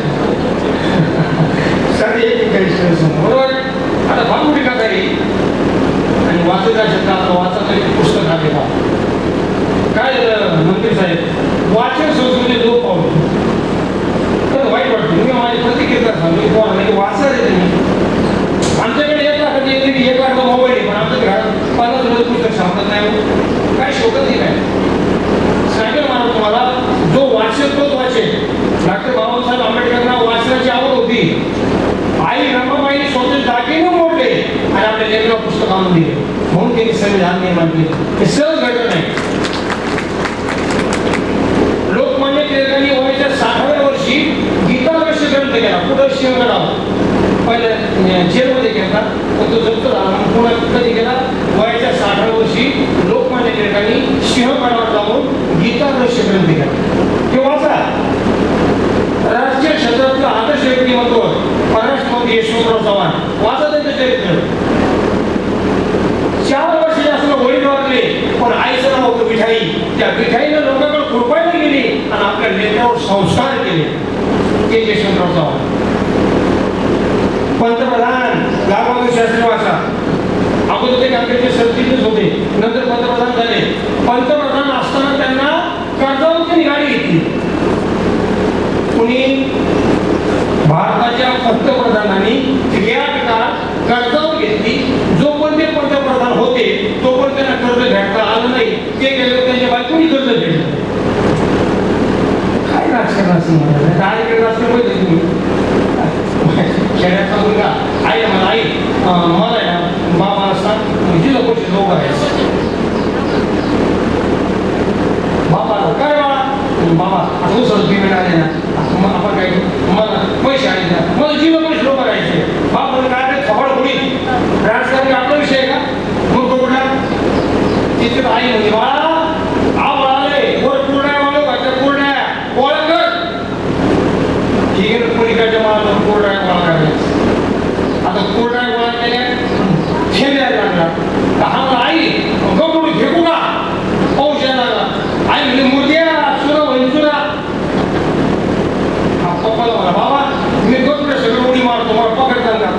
सगळे बरोबर. आता बाबू टीका झाली आणि वाचता शब्द वाचा तरी पुस्तक आहे का काय मंत्री साहेब वाचन संस्कृती लोक पावलं तर वाईट वाटतं. मी माझी प्रतिक्रिया सांगतो कोण वाचा रे तुम्ही आमच्याकडे 1 लाखाची 1 लाख मोबाईल आहे पण आमच्या घरात 50 पुस्तक सापडत नाही काय शोकत नाही काय सांगेल मला तुम्हाला जो वाचेल तोच वाचेल. डॉक्टर बाबासाहेब आंबेडकरांना वाचनाची आवड होती. आई रमाबाईने स्वतः दागिने मोडले आणि आपल्या लेकराला पुस्तक आणून दिले म्हणून त्यांनी संविधान निर्माण केले. हे सहज घडत नाही. लोकमान्य टिळकांनी वयाच्या 60व्या वर्षी गीता भाष्य ग्रंथ केला. कुठं शिवगडावर पहिल्या जेलमध्ये केला पण तो जप्त झाला म्हणून पुन्हा कधी केला वयाच्या 60व्या वर्षी लोकमान्य टिळकांनी सिंहगडावर जाऊन गीता भाष्य ग्रंथ केला. ते वाचा. राजकीय क्षेत्रातलं आदर्श व्यक्तिमत्व परराष्ट्रमंत्री यशवंतराव चव्हाण वाचा त्यांचं चरित्र. 4 वर्षाचे असताना वडील वारले पण आईचं नाव होतं मिठाई. त्या मिठाईनं लोकांकडे खुरपायला गेली आणि आपल्या नेत्यावर संस्कार केले. ते यशवंतराव चव्हाण. पंतप्रधान लालबहादूर शास्त्री वाचा. अगोदर ते काँग्रेसचे सरचिटणीस होते नंतर पंतप्रधान झाले. पंतप्रधान असताना त्यांना कर्जावर त्यांनी गाडी घेतली. कुणी भारताच्या पंतप्रधानांनी 3 काळात कर्जावर घेतली. जो पण ते पंतप्रधान होते तो पण त्यांना कर्ज भेटता आलं नाही. ते गेले त्यांच्या बायकोनी कर्ज घेतलं. काय राजकारण असं म्हणाल आईकडे राजकारण माहिती तुम्ही खेड्याचा मुलगा आई मला आई मला बाबा असतात तिला गोष्टी लोक आहे बाबा काय बाळा बाबा आता उसळ पेमेंट आले ना म्हणजे मला आवळाले वर कुरड्या वाळवायच्या कुरड्या गोळा कर ठीक आहे कोणीकडच्या मला कुरड्या गोळा करायच्या आता कुरड्या गोळा केल्या खेळायला लागला तर हा मला आई गपडू फेकू का पाऊस यायला लागला आई म्हणजे मूर्त्या सुरा होईल सुरा हा पप्पाला म्हणा बाबा मी गपडे सगळं उडी मारतो मला पकडतात का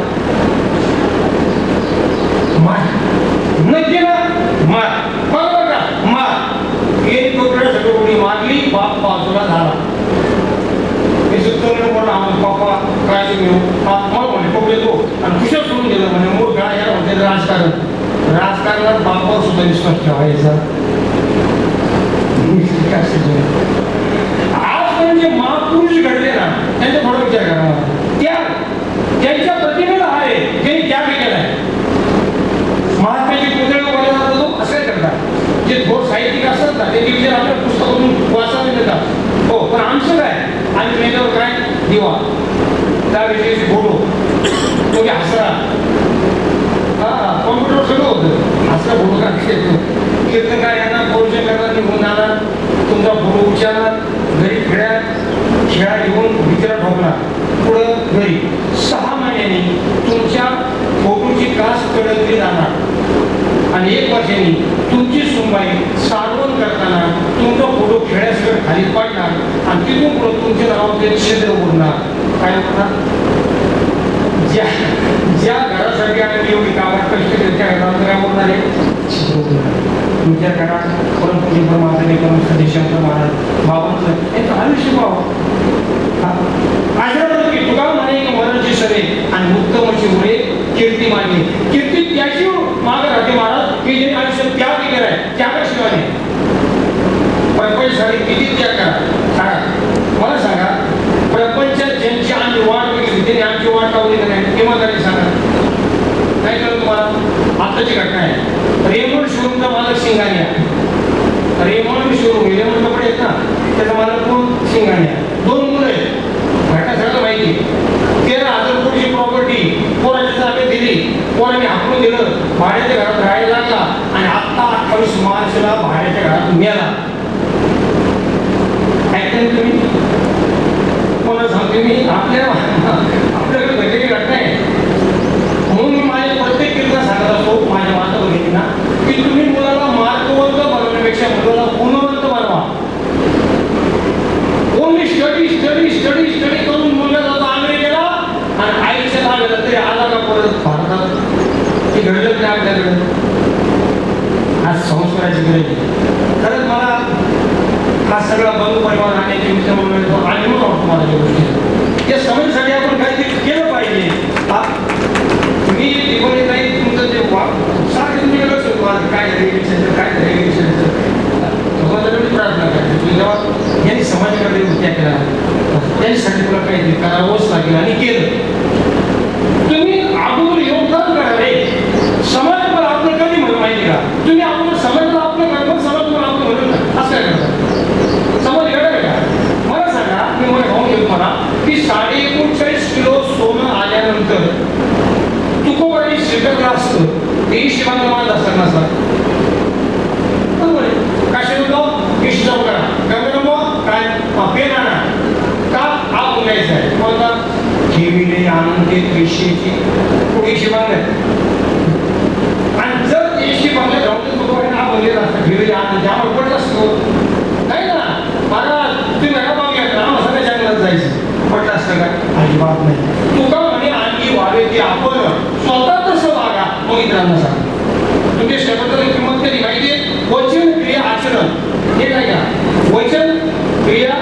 मार नक्की ना मार बरोबर का मार एक गपडे सगळं उडी मारली बाप बाजूला झाला मी सुद्धा बोलला पप्पा काय घेऊ हा मग म्हणे पकडे तो आणि कुशल सोडून दिलं म्हणे मूळ काय यार होते राजकारणात बापावर सुद्धा विश्वास ठेवायचा आज म्हणजे महापुरुष घडले ना त्यांचा थोडा विचार करा त्या त्यांच्या प्रतिमेला आहे त्यांनी त्याग केलाय महात्म्याची पुतळे उभारले जातात असं करतात जे थोर साहित्यिक असतात ना त्यांचे विचार आपल्या पुस्तकातून वाचायला देतात हो पण आमचं काय आम्ही मेल्यावर काय दिवा त्याविषयी फोटो तो हसरा कॉम्प्युटर सगळं होतं असं फोटो काढता येतो कीर्तन काय येणार पोल्युशन करणार निघून जाणार तुमचा फोटो उच्चारणार घरी खेळा घेऊन भीतीला ठोकणार पुढं घरी 6 महिन्यांनी तुमच्या फोटोची कास कडकली जाणार आणि 1 वर्षांनी तुमची सुनबाई सारवण करताना तुमचा फोटो खेळ्यासकट खाली पडणार आणि तिथून पुढे तुमच्या नावाचे छिद्र उडणार काय होणार ज्या घरासाठी आम्ही एवढी कामात कष्ट केली त्या घरात काय बोलणार आहे विचार करा परंतु परमात्मा सदेशांचं महाराज बाबांचं यांचं आयुष्य आश्रम की तुका म्हणे की मरणची सरे आणि उत्तमची उरे कीर्ती मागे कीर्ती त्याची मागे राहते महाराज की जे आयुष्य त्याग केलाय त्यागाशिवाय प्रपंचासाठी किती त्याग करा सांगा मला सांगा प्रपंचात ज्यांची आमची वाट बघितली त्यांनी आमची वाट लावली का नाही इमानदारी सांगा काय करू तुम्हाला आताची घटना आहे रेमंड शोरूमचा मालक सिंगानिया रेमंड शोरूम रेमंड कपडे आहेत ना त्याचा मालक कोण सिंगानिया 2 मुलं आहेत घटना सगळं माहिती 13,000 कोटीची प्रॉपर्टी पोराच्या ताब्यात दिली पोराने हाकलून दिलं भाड्याच्या घरात राहायला लागला आणि आता 28 मार्चला भाड्याच्या घरात मेला ऐकताय तुम्ही कोणा सांगते मी आपल्याकडे घडलेली घटना आहे म्हणून मी माझ्या प्रत्येक कीर्तन सांगत असतो माझ्या माता बघितली ना की तुम्ही मुलाला मार्गवंत बनवण्यापेक्षा मुलाला गुणवंत बनवा only study study study study करून मुलगा जातो अमेरिकेला आणि आईच्या नावाला तरी आला का परत भारतात हे घडलं नाही आपल्याकडे आज संस्काराची गरज आहे खरंच मला हा सगळा बंधू परिवार आणण्याचे मित्र म्हणून आनंद वाटतो मला या गोष्टी या समजसाठी आपण काहीतरी केलं पाहिजे मी दिवाळी नाही तुमचं जे सारखं तुम्ही लक्ष होतं काय रेग्युलेशनचं काय रेग्युलेशनचं भगवंताकडे प्रार्थना करायची तुम्ही जेव्हा यांनी समाजाकडे त्या केला त्यांच्यासाठी तुला काहीतरी करावंच लागेल आणि केलं तुम्ही अगोदर योगदान करा रे समाज पण आपलं कधी म्हणून माहिती का तुम्ही अगोदर समाजाला आपलं करा पण समाज पण आपलं म्हणून ना असं काय करता समाज घडा का मला सांगा मी मला भाऊ घेतो मला की 39.5 किलो सोनं आल्यानंतर तुकोबाई स्वीकारलं असतं ते शिवांना मानत असताना नसतात बरोबर आहे काशी होतो विष्णू करा गंगरमो काय पेन आणा का हा बोलायचा आहे कोणता ठेविले आनंदी विषयीची पुढे शिवांना आणि जर देशी बांगल्या जाऊन तुकोबाई हा बोललेला असतं ठेविले आनंद त्यामुळे पडलं असतो नाही ना मला तुम्ही नका बांगल्या आम्हाला सगळ्या जंगलात जायचं पडलं असतं का अजिबात नाही तुका म्हणे आणखी व्हावे ते आपण स्वतः तसं वागा मग इतरांना सांगा तुमच्या शब्दाला किंमत कधी माहिती आहे वचन क्रिया आचरण हे काय का वचन क्रिया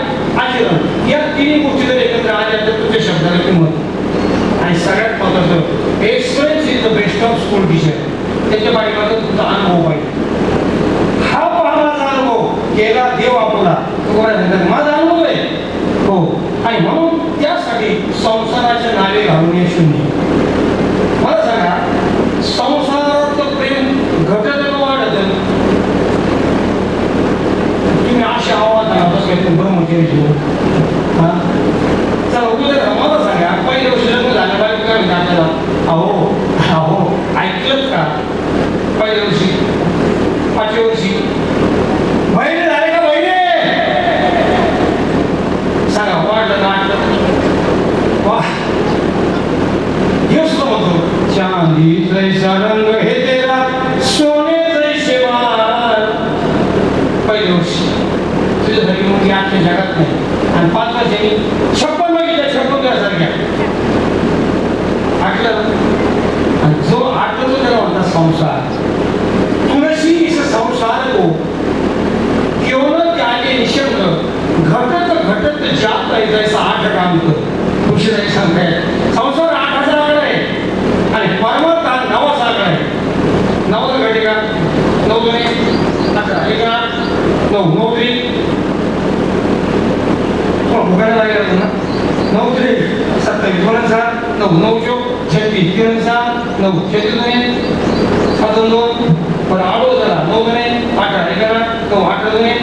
आचरण या 3 गोष्टी जर एकत्र आल्या तर तुमच्या शब्दाला किंमत आणि सगळ्यात महत्त्वाचं experience is the best of school teacher त्याच्या पाठीमागे तुमचा अनुभव पाहिजे हा माझा अनुभव केला देव आपला तुम्हाला माझा अनुभव आहे हो आणि म्हणून त्यासाठी संसाराच्या नावे घालून हे शून्य मला सांगा संसाराचं प्रेम घटत वाढत तुम्ही अशा आव्हान ब्रह्मचर्य हा चला उद्या मला सांगा पहिल्या वर्षी लग्न झालं बायको काय म्हणते आपल्याला अहो ऐकलंच का पहिल्या वर्षी 5व्या वर्षी पहिल्या वर्षी तुझ्यासारखी मुलगी आजच्या जगात नाही. आणि 5 वर्षांनी 56 मागितल्या, 56 तुझ्यासारख्या आटलं. आणि जो आटलतो त्याला म्हणतात संसार. तुळशी इस संसार को केवळ त्याने निशब्द घटत जात नाही जैसा 8 काम कर. तुळशीदाई सांगताय संसार 8 आकडा आहे आणि परमार्थ हा 9 आकडा आहे. 9 घटे का 9 दुने 11 1 8 9 9 3 भुगायला लागेल ना. 9 3 27 2 7 9 9 36 3 6 9 36 7 2 पण आडो झाला 9 दुने 18 11 9 8 दुने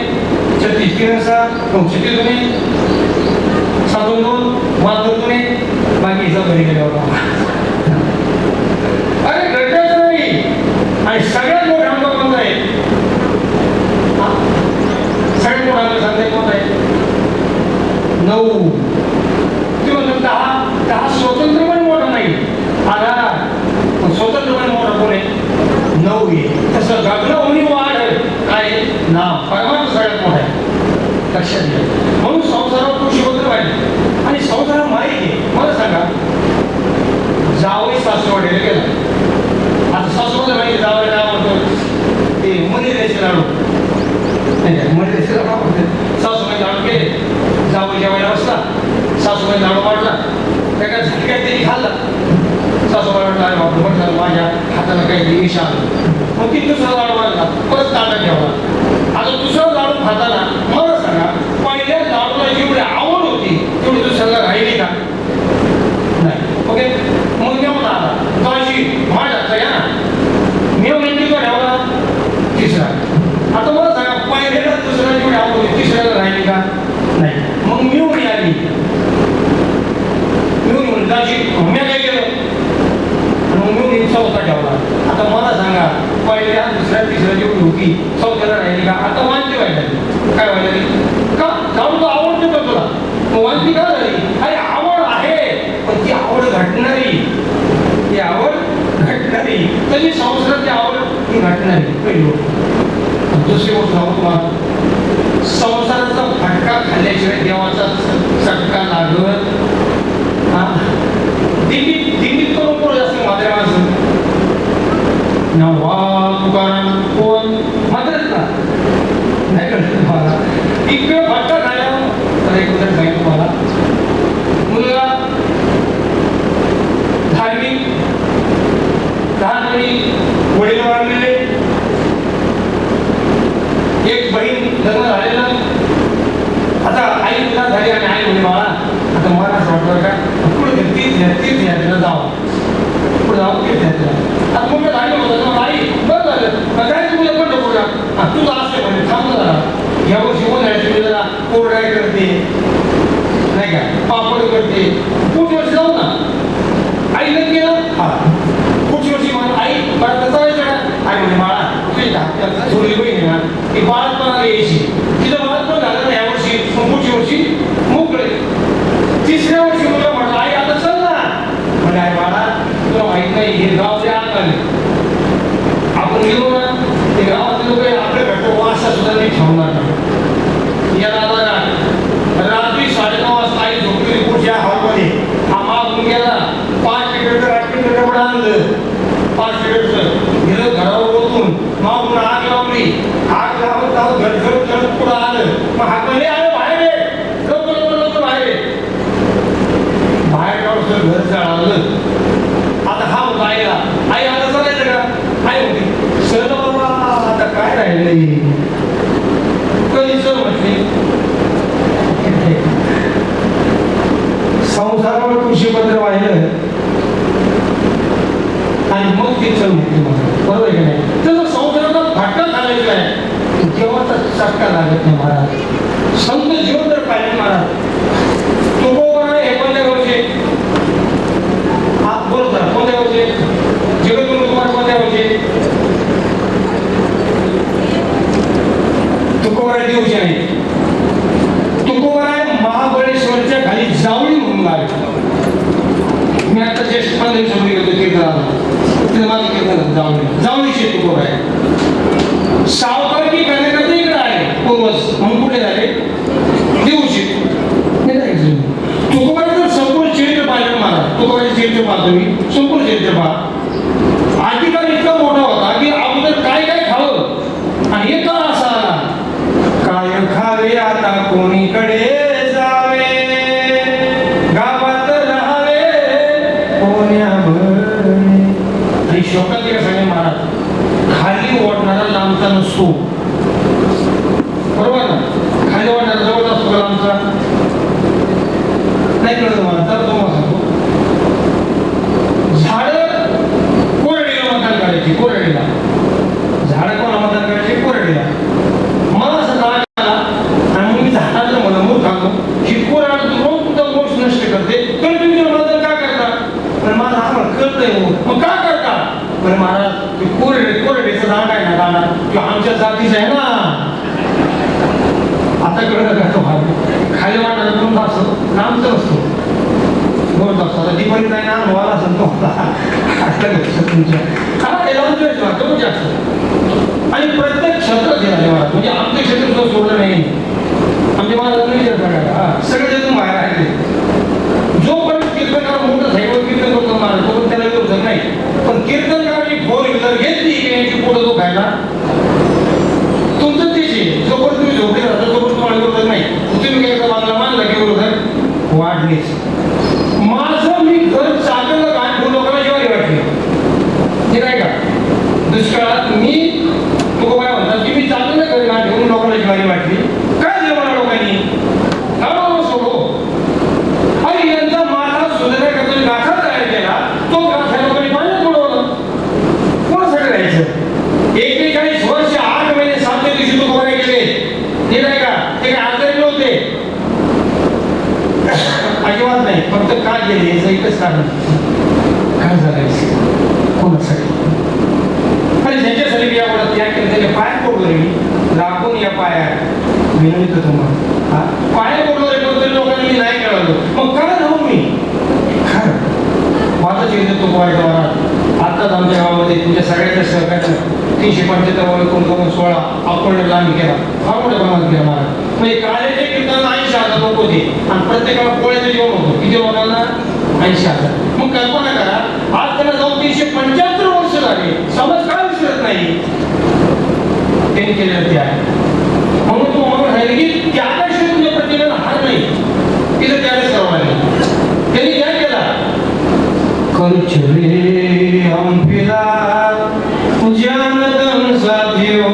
36 3 6 9 36 दुने 7 2 12 दुने बाकी सब घरी गेल्यावर अरे घटायचं नाही. आणि सगळ्यात मोठा अंक कोणता आहे? सगळ्यात मोठा अंक सांगताय कोणता आहे? 9. ते म्हणतात 10 स्वतंत्रपणे मोठा नाही. आधार स्वतंत्रपणे मोठा कोण आहे? 9 आहे. तसं गगन होणी वाढ काय ना परमार्थ सगळ्यात मोठा आहे. लक्षात घ्या. म्हणून संसारावर कृषीपत्र पाहिजे आणि संसार माहिती आहे. मला सांगा जावई सासरवाडीला गेला. आता सासरवाडीला माहिती जावई काय म्हणतो ते मनी द्यायचे लाडू नाही मनी द्यायचे लाडू सासूबाई लाडू केले. जावई जेवायला बसला, सासूबाई लाडू वाढला, त्या झटक्यात त्यांनी खाल्ला. सासूबाई म्हटलं माझ्या हाताला काही विष आलं. मग ती दुसरा लाडू वाढला, परत ताटात ठेवला. आता दुसरा लाडू खाताना मला सांगा पहिल्या लाडूला जेवढी आवड होती तेवढी दुसऱ्याला राहिली का? नाही. ओके मग जेवण आला काळजी माझ्या या मी म्हणते तो ठेवला तिसरा. आता मला सांगा पहिल्याला दुसऱ्याला जेवढी आवड होती तिसऱ्याला राहिली का? नाही. मग मिळून आली मिळून म्हणून दाजी मी काय केलं मग मिळून चौथा ठेवला. आता मला सांगा पहिल्या दुसऱ्या तिसऱ्या जेवढी होती चौथ्याला राहिली का? आता वांती व्हायला काय व्हायला का? जाऊन तो आवडते का तुला? मग वांती का झाली? अरे आवड आहे पण ती आवड घटणारी. ती आवड घटणारी तशी संस्कृती आवड ही घटणारी पहिली गोष्ट. दुसरी गोष्ट सांगू तुम्हाला संसाराचा फटका खाल्ल्याशिवाय देवाचा चटका लागत. दिंडीत करून पुढे जास्त म्हात्रे माणसं नवा तुकाराम कोण म्हात्रेच ना नाही कळत तुम्हाला. इकडे फटका खाल्यावर तर एक उदाहरण सांगितलं तुम्हाला. मुलगा धार्मिक लहानपणी वडील वाढलेले, एक बहीण लग्न झालेलं. आता आई मुला झाली आणि आई म्हणे बाळा आता मला असं वाटतं का पुढे तीर्थयात्रेला जावं पुढे जाऊ तीर्थयात्रेला. आता मोठं झालं होतं आई बरं झालं काय तुला पण नको का तुला असं म्हणे थांबलं जरा यावर्षी उन्हाळ्याची जरा कोरडाय करते नाही का पापड करते पुढच्या वर्षी जाऊ ना. आई लग्न केलं हा पुढच्या वर्षी म्हणून आई परत जायचं का? आई म्हणे बाळा तुझी थोडी बहीण आहे ना ती बाळापणाला यायची तिचं बाळापण झालं ना यावर्षी पुढच्या वर्षी मोकळे. तिसऱ्या वर्षी मुलं म्हटलं आई आता चल ना. म्हणजे आई बाळा तुला माहित नाही हे गाव जे आलं आपण गेलो ना ते गावातले लोक आपल्या भेटतो असा सुद्धा नाही ठेवणार नाही. या दादा रात्री 9:30 वाजता आई झोपली पुढच्या हॉलमध्ये हा मागून गेला 5 तिकीट रात्री डबड आणलं 5 तिकीटचं गेलं घरावर ओतून मागून आग लावली. आग लावत घरघर चढत पुढं आलं. मग हाकले आलं बाहेर लवकर बाहेर बाहेर काढून घर जळालं. आता हा होता आईला आई आता चालायचं का? आई होती सर बाबा आता काय राहिलंय कधी सर म्हटली संसारावर कृषीपत्र वाहिलं आणि मग ती चल म्हटली बरोबर आहे का नाही? तसं संसाराचा फटका घालायचा आहे तेव्हाचा चटका लागत नाही महाराज. संत जीवन जर पाहिजे महाराज तुकोबरा हे कोणत्या गावचे? हा बोलता कोणत्या गावचे? जगद्गुरु कुमार कोणत्या गावचे? तुकोबरा देऊचे नाही. तुकोबरा महाबळेश्वरच्या खाली जावळी म्हणून आहे. मी आता ज्येष्ठ पंधरी समोर गेलो तिथे माझं कीर्तन जावळीचे तुकोबरा आहे. सावकारकी करण्याकरता इकडे आहे आता कोणीकडे जावे, गावात राहावे कोण्याभर. आणि शोकात एक सांगे महाराज, खाली ओढणारा लांबचा नसतो, बरोबर ना? खाली ओढणारा जवळ असतो लांबचा नाही कळत मला. तर तो सांगतो, झाड कोरडीला मतदान करायची, कोरडीला झाड कोणा मतदान करायची, कोरडीला. मला असं राग आला आणि मी झाडाचं मला मूळ खातो ही कोराड रोज तुझा मोक्ष नष्ट करते, तर तुम्ही मतदान का करता? पण माझं आम्हाला कळतंय, मग का करता? पण महाराज ते कोरडीचं झाड आहे ना, दाणा तो आमच्या जातीचं आहे ना. आता कळलं का तो खाली वाटणार दोन तास लांबच असतो, दोन तास. आता दिवाळी नाही ना मला सांगतो तुमच्या जास्त. आणि प्रत्येक क्षेत्रात झाले महाराज, म्हणजे आमचं क्षेत्र सुद्धा सोडलं नाही. आमच्या महाराज सगळे जण बाहेर आहे. जोपर्यंत कीर्तनकार मोठं साईडवर कीर्तन करतो महाराज तोपर्यंत त्याला विरोध नाही. पण कीर्तनकारांनी 4 व्हीलर घेतली की यांची पुढं तो खायला तुमचं तेच आहे. जोपर्यंत तुम्ही झोपले राहता तोपर्यंत तुम्हाला विरोध नाही. तुम्ही काय बाजूला मानला की विरोध वाढलेच. माझं मी घर चाललं काय दोन लोकांना जेवारी वाटली हे नाही का? दुष्काळात मी तो काय म्हणतात की मी चाललं घरी ना घेऊन लोकांना जेवारी वाटली. काय जेवणा लोकांनी गावाला सोडो. आणि यांचा माझा सुधारण्याकरता गाठा तयार केला, तो गाठा लोकांनी पाण्यात बुडवलं. कोणासाठी राहायचं? 41 वर्ष 8 महिने 7 दिवशी तो बघायला गेले हे नाही का? ते काय आजारी नव्हते अजिबात नाही. फक्त का गेले याचं एकच कारण, काय झालं कोणासाठी. आणि ज्यांच्यासाठी या पडत त्या त्याने पाय पडलो रे लागून या पाया विनवित तुम्हाला पाया पडलो रे पण तरी लोकांनी मी नाही कळवलं. मग काय राहू मी खरं माझा चिंता तो वाईटवारा. आताच आमच्या गावामध्ये तुमच्या सगळ्यांच्या सहकार्यानं 375 कोण 16 अकोल्याला आम्ही केला, फार मोठ्या प्रमाणात केला महाराज. म्हणजे काळ्याच्या कीर्तनाला 80,000 लोक होते आणि प्रत्येकाला पोळ्याचं जेवण होतं. किती लोकांना? 80,000. मग कल्पना करा, आज त्यांना जाऊन 375 वर्ष झाले, समाज काय विसरत नाही त्यांनी केलेलं ते आहे. म्हणून तो म्हणून राहिले की त्याच्याशिवाय तुझ्या प्रतिमेला हार नाही, तिथं त्यावेळेस करावं लागेल. त्यांनी काय केला? कलचले हम फिदा जानतन साथियो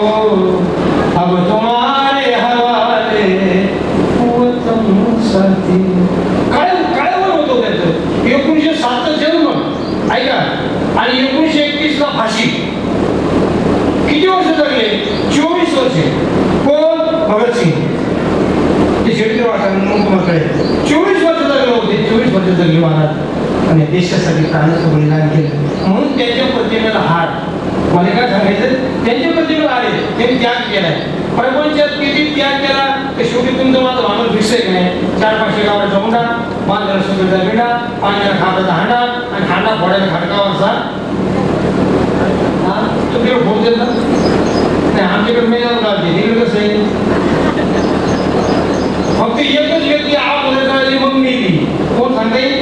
अब तुम्हारे हवाले वतन साथी. काय होतो त्याचं? 1907 जन्म ऐका आणि 1931 ला फाशी. किती वर्ष जगले? 24 वर्षे. कोण? भगतसिंग. ते शेतकरी वाटायला तुम्हाला कळेल. 24 वर्ष जगले होते, 24 वर्ष जगले महाराज आणि देशासाठी प्राणाचं बलिदान केलं. म्हणून त्यांच्या प्रतिमेला हार. मला काय सांगायचं? त्यांच्या प्रतिमेला आले त्यांनी त्याग केलाय. प्रपंचात किती त्याग केला ते शेवटी तुमचं माझं माणूस विषय नाही. 400-500 गावाचा हुंडा, 5 सुगीचा बिडा, 5 खाटाचा हांडा आणि हांडा फोडायला खडकावरचा. तुमच्याकडे फोन देत ना नाही, आमच्याकडे मेजावर लावते. तिकडे कसं आहे? फक्त एकच व्यक्ती अगोदर झाली मग मेली. कोण सांगता येईल?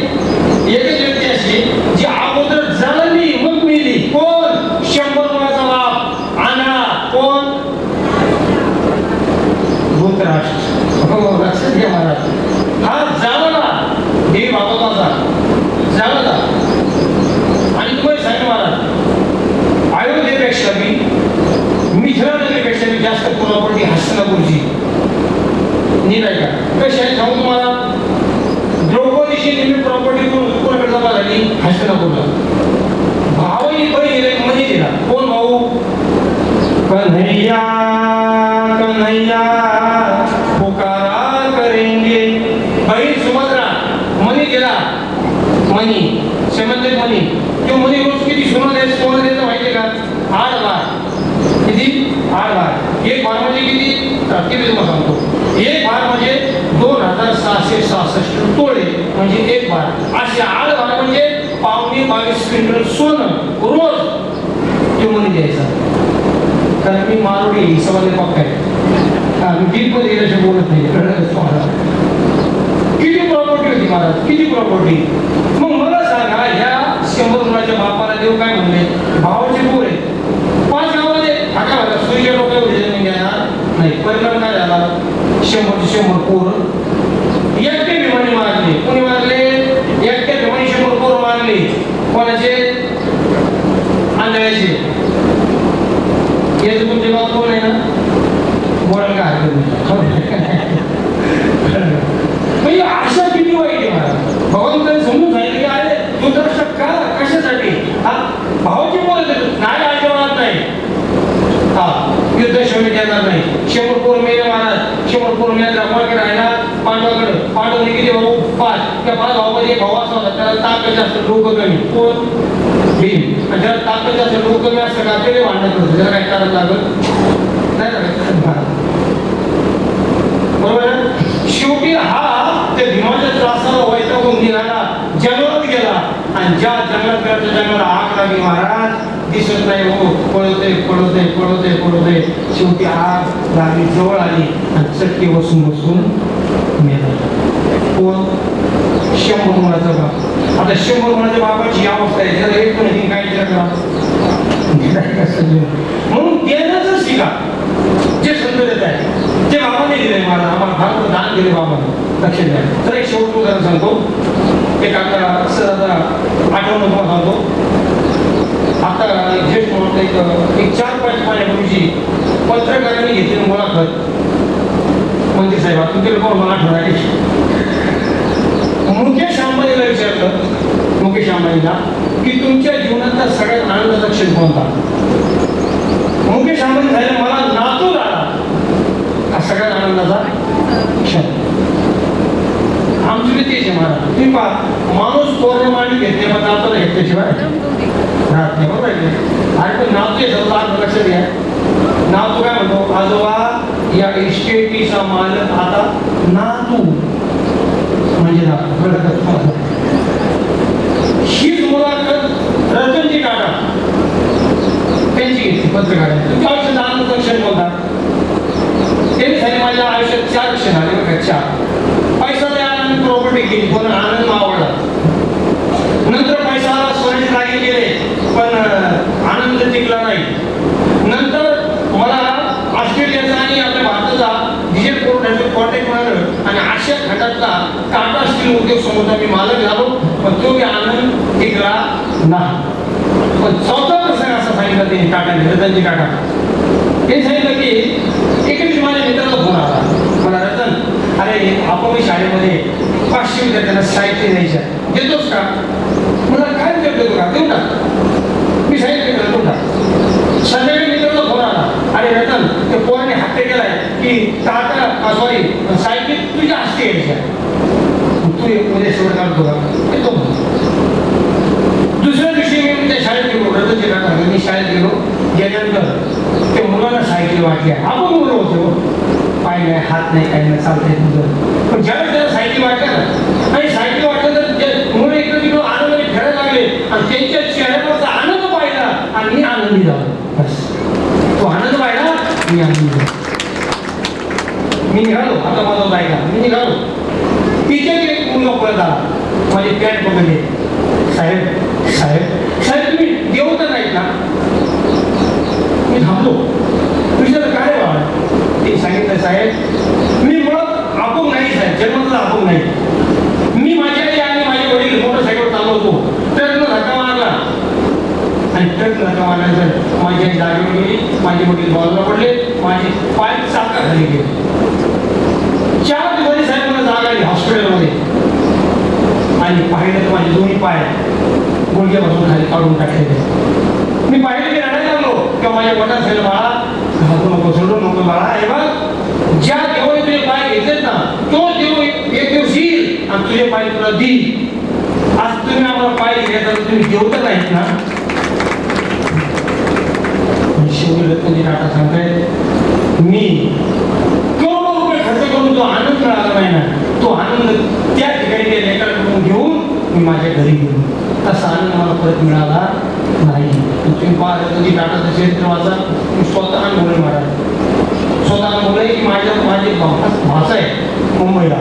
एकच व्यक्ती अशी जी अगोदर झाली मग मेली. कोण? 100 मुलाचा बाप आणा. कोण? धृतराष्ट्र. हो लक्षात घ्या महाराज. हा जावला देव बाबा माझा जावला. आणि तुम्हाला सांग महाराज, अयोध्येपेक्षा मिथिलानगरीपेक्षा मी जास्त प्रॉपर्टी हस्तिनापूरची नीट आहे का? कशी आहे सांगू तुम्हाला. द्रौपदीची नेहमी प्रॉपर्टी कोणाकडे जमा झाली? हस्तिनापूरला. भावानी बहीण मध्ये दिला. कोण भाऊ? कन्हैया कन्हैया पुकारा करेंगे. बहीण सुभद्रा मनी दिला. मनी संबंधित मनी. तो मनी रोज किती सोनं द्यायचं कोण द्यायचं माहिती का? 8 बार. किती? 8 बार. एक बार म्हणजे किती? किती तुम्हाला सांगतो. एक बार म्हणजे 2666 तोळे म्हणजे एक बार. असे 8 बार म्हणजे 22 क्विंटल सोनं रोज तो मनी द्यायचा. कारण मी मारोडी समाज पक्का आहे. मी बिलमध्ये गेल्याशी बोलत नाही. किती प्रॉपर्टी होती महाराज? किती प्रॉपर्टी? मग मला सांगा, ह्या 100 मुलाच्या बापाला देव काय म्हणले? भावाचे पोर आहे. 5 गावामध्ये हाका सूर्य लोक जमीन घेणार नाही. परिणाम काय काय झाला 100 पोरं एकटे भीमाने मारले. कोणी मारले? एकटे भीमाने 100 पोरं मारले. कोणाचे? आंधळ्याचे. हे तुमचे गाव कोण आहे ना? बोलायला काय हरकत नाही. म्हणजे अशा किती वाईट आहे मला. भगवंताने समजून सांगितलं की अरे तू तर का कशासाठी हा भावाची बोलत नाही अजिबात नाही. हा युद्ध शेवटी देणार नाही. 100 पोर मेले महाराज. 100 पोर मेले रामाकडे आहे ना पांडवाकडे. पांडवने किती भाऊ? 5. त्या 5 भावामध्ये एक भाऊ असा होता त्याला ताकद जास्त डोकं कमी. कोण? भीम. आणि त्याला ताकद जास्त डोकं कमी असतं का ते भांडण करतो. त्याला काय कारण लागत नाही ना. बरोबर ना. शेवटी हा त्या भीमाच्या त्रासाला वैतागून निघाला जंगलात गेला आणि ज्या जंगलात गेला त्या जंगलाला आग लागली महाराज. दिसत नाही हो. पळवते. शेवटी आग लागली जवळ आली आणि चटके बसून मेला. कोण? 100 मुलाचा बाप. आता 100 मुलाच्या बापाची अवस्था आहे. त्याला एक पण काय करा म्हणून देण्याचं शिका. जे संत देत आहे ते बाबाने दिले. मला आम्हाला फार दान दिले बाबाने. लक्ष द्या. तर एक शेवट उदाहरण सांगतो. एक आता आठवण तुम्हाला सांगतो. आता ज्येष्ठ म्हणून एक 4-5 महिन्यापूर्वीची पत्रकारांनी घेतलेली मुलाखत मंत्री साहेब तुमच्याकडे कोण मला आठवण आहे. मुकेश अंबानीला विचारलं. मुकेश अंबानीला की तुमच्या जीवनातला सगळ्यात आनंदाचा क्षण कोणता? मुकेश अंबानी झाले मला नातू झाला हा सगळ्यात आनंदाचा क्षण. आमची तेच आहे महाराज. तुम्ही पहा माणूस पूर्ण मांडी घेतले मग नातूला घेतल्याशिवाय राहत नाही. बरोबर आहे. आणि पण नातू आहे लक्ष द्या. नातू काय म्हणतो? आजोबा या इस्टेटीचा मालक आता नातू म्हणजे हीच मुलाखत रतनजी टाटा त्यांची घेतली पत्रकारांची. तुमच्या आयुष्यात आनंदाचा क्षण कोणता? त्यांनी झाले माझ्या आयुष्यात 4 क्षण आले बघा. 4. पैसा द्या आणि प्रॉपर्टी केली पण आनंद मावळला. नंतर पैसा सोन्याचे दागिने केले पण आनंद टिकला नाही. नंतर मला ऑस्ट्रेलियाचा आणि आपल्या भारताचा डिझेल कॉन्टॅक्ट मिळालं आणि आशिया खंडातला टाटा स्टील उद्योग समोरचा मी मालक झालो पण तो आनंद टिकला नाही. पण 4था प्रसंग असा सांगितला त्यांनी टाटाने रतनजी टाटा. ते सांगितलं की एक दिवशी माझ्या मित्राला फोन आला. मला रतन अरे आपण शाळेमध्ये 500 विद्यार्थ्यांना साहित्य द्यायचं देतोस का? मला काय देतो का? देऊ टाक. मी साहित्य देऊ टाक. संध्याकाळी मित्राला फोन आला. अरे रतन त्या पोराने हत्या केलाय की टाटा सॉरी साहित्य तुझ्या हस्ते यायच्या तू उद्या शेवट काढतो का? येतो. दुसऱ्या दिवशी मी त्या शाळेत गेलो. रतनजी टाटा मी शाळेत गेलो. गेल्यानंतर ते मुलांना साहित्य वाटले. आपण मुलं होतो पाय नाही हात नाही काही नाही चालतंय तुझं. पण ज्यावेळेस त्याला साहित्य वाटलं ना आणि साहित्य वाटलं तर मुलं इकडे तिकडे आनंदाने खेळायला लागले आणि त्यांच्या चेहऱ्यावरचा आनंद पाहिला आणि मी आनंदी झालो. बस तो आनंद पाहिला मी आनंदी झालो. मी निघालो. आता माझा बायका मी निघालो. तिथे एक मुलगा पळत आला. माझी पॅन्ट पकडली. साहेब साहेब साहेब तुम्ही देऊ तर नाहीत ना? मी थांबलो. विचारलं काय बाबा? ते सांगितलं साहेब मी मुळात अपंग नाही साहेब. जन्मतला अपंग नाही. मी माझ्या आई आणि माझे वडील मोटरसायकल चालवतो. ट्रकनं धक्का मारला आणि ट्रक धक्का मारल्यानंतर माझी आई जागेवर गेली. माझे वडील बाजूला पडले. माझे पाय चाकाखाली गेले. 4 दिवसांनी साहेब मला जाग आली हॉस्पिटलमध्ये आणि पाहिलं तर माझे दोन्ही पाय गुडघ्यापासून खाली काढून टाकलेले. मी पाहिलं की रडायला लागलो किंवा माझ्या वडिलांना सांगितलं बाळा घाबरू नको सोडू नको बाळा. हे बघ ज्या देवाने तुझे पाय घेतलेत ना तो देव एक दिवस येईल आणि तुझे पाय तुला देईल. आज तुम्ही आम्हाला पाय दिले तर तुम्ही देऊ तर नाहीत ना? शेवटी रतनजी टाटा सांगतायत मी करोडो रुपये खर्च करून जो आनंद मिळाला नाही ना तो आनंद त्या ठिकाणी त्या लेकराकडून घेऊन मी माझ्या घरी गेलो. तसा आनंद मला परत मिळाला नाही. तुम्ही पहा रतनजी टाटाचं चरित्र वाचा. मी स्वतः अनुभवलं महाराज. स्वतः अनुभवलंय की माझे भाषा आहे मुंबईला.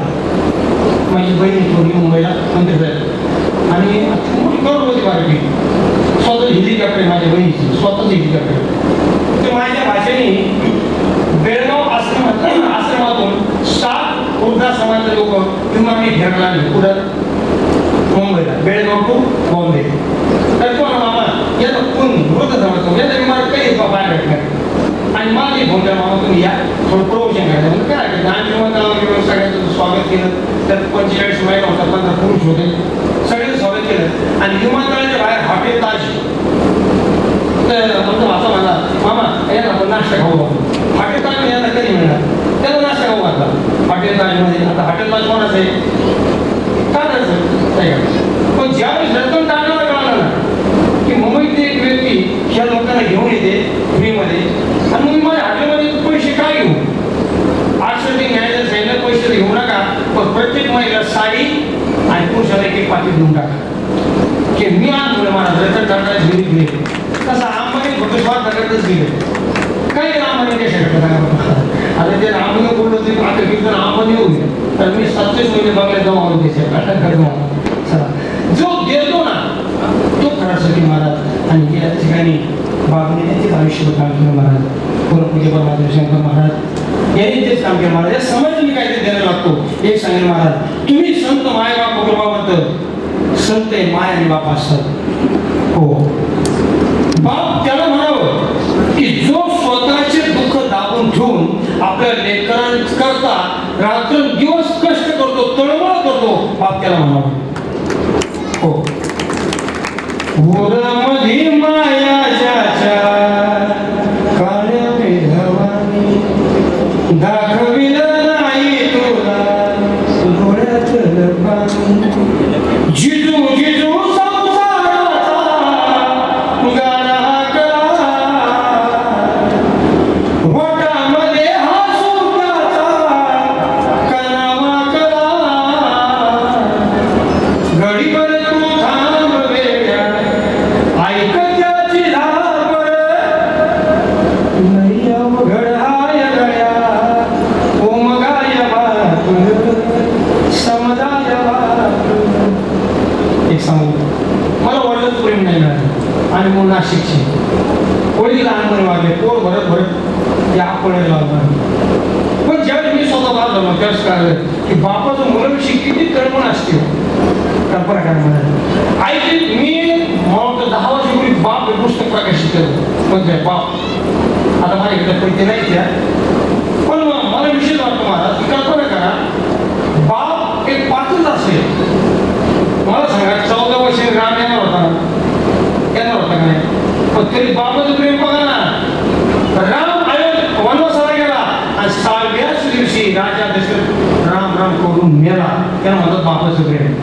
माझी बहीण थोडी मुंबईला मंत्री साहेब आणि मोठी करोडपती पार्टी. स्वतः हेलिकॉप्टर आहे माझ्या बहिणीची. स्वतःच हेलिकॉप्टर. ते माझ्या भाषेने बेळगाव आश्रमात आश्रमातून 7 वृद्धाश्रमाचे लोक विमानाने घ्यायला लागले कुठं मुंबईला, बेळगाव टू बॉम्बे. तर कोण मामा याला कोण वृद्ध समजतो याचा विमान कधी बाहेर भेटणार आणि मला फोन करा मामा तुम्ही या थोडं प्रवचन करायचं म्हणजे काय करायचं. आणि विमानावर सगळ्यांचं स्वागत केलं. त्यात 45 महिला होता, 15 पुरुष होते. सगळ्यांचं स्वागत केलं आणि विमानतळाच्या बाहेर हॉटेल ताज. तर आमचा भाषा म्हणला मामा याला आपण नाश्ता खाऊ आपण. हॉटेल ताज याला कधी मिळणार त्याला नाश्ता खाऊ घातला हॉटेल ताजमध्ये. आता हॉटेल ताज कोणाचं आहे पण ज्यावेळेस रतन टाळायला कळालं ना की मुंबईतली एक व्यक्ती ह्या लोकांना घेऊन येते फ्रीमध्ये आणि मग माझ्या हॉटेलमध्ये पैसे काय घेऊ 800 घ्यायचं सांगितलं पैसे घेऊ नका पण प्रत्येक महिला साडी आणि पुरुषाला एक पाकिट देऊन टाका की मी आज मला रतन टाळायला घरी गेले तसं आम्हाला फक्त स्वार्थाकरतच गेले काही आम्हाला काय शकत आता ते रामने बोललो तरी आता किती आम्हाला येऊ नये तर मी 27 महिने बघायला जाऊ आलो त्याच्या चला जो देतो ना तो खरासाठी महाराज. आणि या ठिकाणी बाबांनी त्यांचेच आयुष्यभर काम केलं महाराज. पूर्वपूज्य परमात्मा शंकर महाराज यांनी तेच काम केलं महाराज. या समाजाला काहीतरी द्यायला लागतो. एक सांगेल महाराज तुम्ही संत माय बाप कुटुंबाबद्दल संत आहे माय आणि बाप असतात. हो बाप त्याला म्हणावं की जो स्वतःचे दुःख दाबून ठेवून आपल्या लेकरांकरता रात्रंदिवस कष्ट करतो तळमळ करतो बाप त्याला म्हणावं. हो उरमधी मायाच्या काळ्या मेघवानी दाखविलं नाही तुला डोळ्यातलं पाणी जिजू जिजू आणि मग नाशिकची वडील लहानपणी वागले पोर भरत भरत या पुण्याला लावणार. पण ज्यावेळी मी स्वतः बाजलो ना त्यावेळेस कळलं की बापाचं मुलाविषयी किती तळमळ असते. कल्पना काय म्हणाल आई मी मला 10 वर्षापूर्वी बाप हे पुस्तक प्रकाशित केलं म्हणजे बाप आता माझ्याकडे पैसे नाही त्या पण मला विषय वाटतो महाराज की कल्पना करा बाप एक पात्रच असेल. मला सांगा 14 वर्षे राम येणार होता का नाही पण तरी बाबाचं प्रेम बघा ना. राम अयोध्या वनवासाला गेला आणि 6व्याच दिवशी राजा दशरथ राम राम करून मेला. त्याला म्हणतात बाबाचं प्रेम.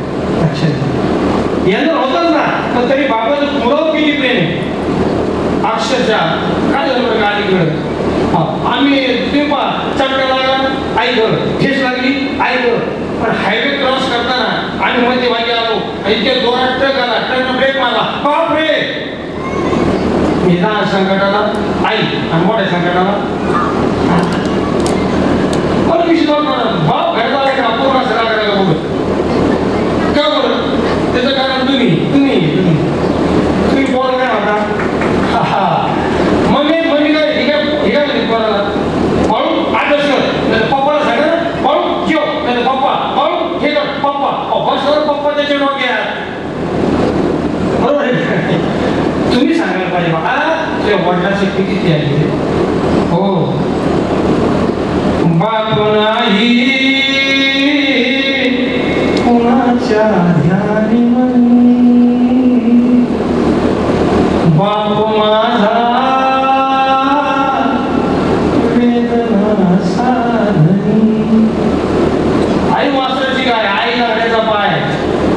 लक्षात येणार होतच ना पण तरी बाबाचं मुलावर किती प्रेम आहे. अक्षरशः काय झालं बरं अलीकडं आम्ही तुम्ही चटका लागला आई घर ठेस लागली आई घर पण हायवे क्रॉस करताना आम्ही मध्ये मागे आलो इतक्या जोरात ट्रक आला ट्रकनं ब्रेक मारला बाप रे. लहान संकटाला आई आणि मोठ्या संकटाला पण विषय बाप घरचा का पूर्ण सगळा करायला बोलत का बरं त्याचं कारण तुम्ही पोर काय म्हणता मम्मी काय हे काय म्हणते पोराला पाळून आदर्श कर पप्पाला सांगा ना पाळून जेव नाही पप्पा पाळून हे कर पप्पा बस पप्पा त्याच्या डोक्यात बरोबर आहे. तुम्ही सांगायला पाहिजे मला तुझ्या वडिलांची किती आहे. हो बाप नाही कुणाच्या ध्यानी बाप माझा वेदना साधनी. आई वासराची काय आई लागण्याचा पाय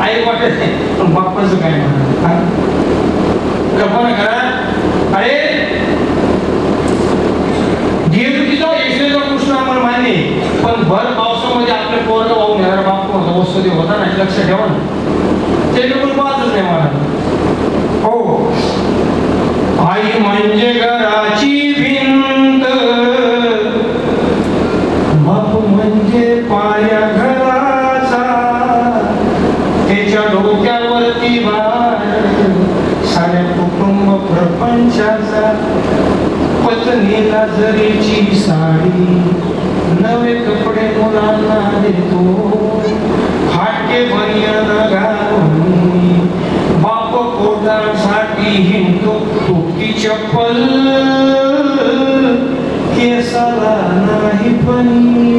आई वाटत नाही पण बाप्पाचं काय म्हणा. कल्पना करा अरे देवकीचा यशोदा कृष्ण आम्हाला मान्य पण भर पावसामध्ये आपल्या पोराला वाहून येणारा बाप कोणता वस्तू होता ना लक्षात ठेवा ना. ते लोक पाहतच नाही मला. हो आई म्हणजे घराची भिंत बाप म्हणजे पाया घराचा त्याच्या डोक्यावरती भार साऱ्या कुटुंब प्रपंचाचा. पत्नीला जरीची साडी कपडे मुलांना देतो फाटके बनियान घालून बाप पोटासाठी हिंडतो तुटकी चप्पल केसाला नाही पणी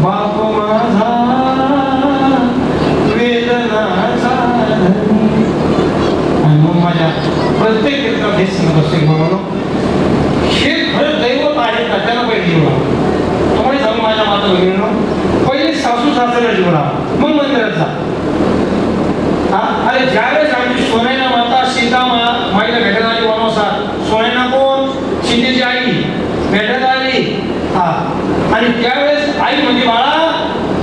बाप माझा वेदनाचा आणि मग माझ्या प्रत्येक कीर्तनात हेच सांगत असते बाबांनो, हे खरं दैवत आहे का त्याला पहिले जीवना. तुम्हाला सांगू माझ्या माता भगिनींनो, पहिले सासू सासऱ्याला जीवना मग मंदिरात जा. अरे ज्यावेळेस आमची सोनैना माता सीता माईला भेटायला आली वनवासात, सोनैना कोण? सीतेची आई भेटायला आली. आणि त्यावेळेस आई म्हणजे बाळा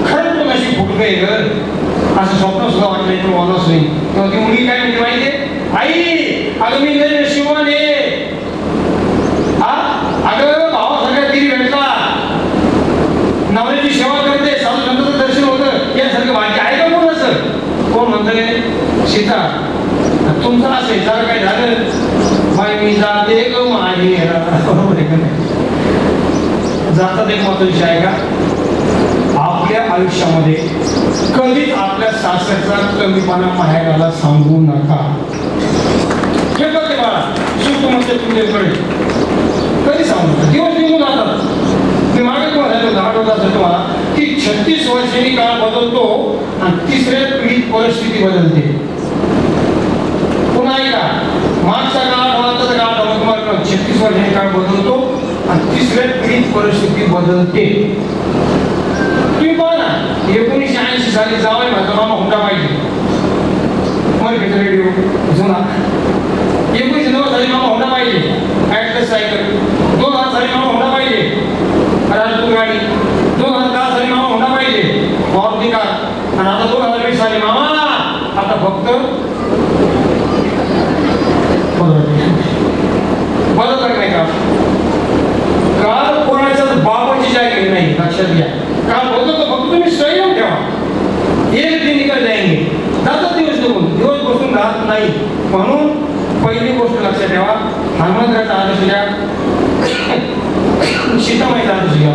खरंच तू नशीब फुटकं आहे ग, असं स्वप्न सुद्धा वाटलं इथून वनवास होईल. तेव्हा ती मुलगी काय म्हणजे माहितीये, आई अगं मी लय नशिबान आहे. अगं भावासारख्या तिरी भेटला, नवऱ्याची सेवा करते, साधू संतांचं दर्शन होतं, यासारखं भाग्य आहे का कोणाचं? कोण म्हणतंय? सीता तुमचं असेल जरा काय झालं बाई मी जाते ग माझी. बरोबर आहे का नाही? जातात एक महत्वाची आहे का, आपल्या आयुष्यामध्ये कधीच आपल्या सासऱ्याचा कमीपणा माहेराला सांगू नका. हे बघते बाळा सुख म्हणते तुमच्याकडे कधी सांगू नका. दिवस निघून जातात. मी मागे कोण झालं आठवत असेल तुम्हाला की 36 वर्षांनी काळ बदलतो आणि तिसऱ्या पिढीत परिस्थिती बदलते. पुन्हा ऐका, मागचा काळ आठवता काळ तुम्हाला 36 वर्षांनी काळ बदलतो आणि तिसऱ्या पिढीत परिस्थिती बदलते. तुम्ही पहा ना 1980 साली जावई माझा मामा हुंडा पाहिजे मग रेडिओ जुना. 1990 साली मामा हुंडा पाहिजे ॲटलस सायकल. 2000 साली मामा हुंडा पाहिजे राजपूत गाडी. 2010 साली मामा हुंडा पाहिजे मारुती कार. आणि आता 2020 साली मामा आता फक्त बरोबर नाही का? काल कोणाच्याच बापाची जागी नाही, लक्षात घ्या. काल होतं तर फक्त तुम्ही संयम ठेवा, एक दिन निकल जाएंगे. जातात दिवस निघून, दिवस बसून राहत नाही. म्हणून पहिली गोष्ट लक्षात ठेवा, हनुमंतराचा आदेश घ्या, सीतामाईचा आदेश घ्या.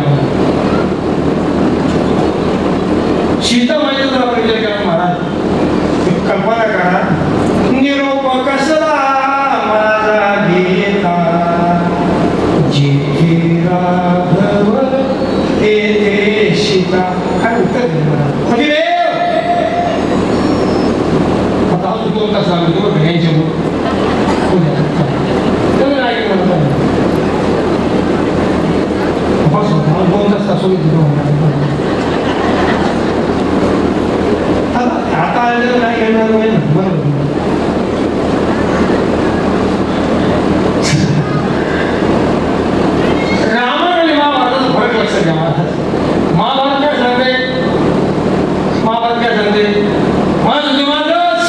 सीतामाईचा जर आपण विचार केला महाराज, कल्पना करा, निरोप कसला माझा घेता जिथे राघव तेथे सीता. काय उत्तर दिलं म्हणजे रे आता अजून 2 तास लागले बरं यांच्या बस 2 तास आता आलेलं नाही येणार नाही ना. बरोबर रामायण आणि महाभारताचा फरक लक्षात घ्या. महाभारत काय सांगते, महाभारत काय सांगते, माझं तुझं माझंच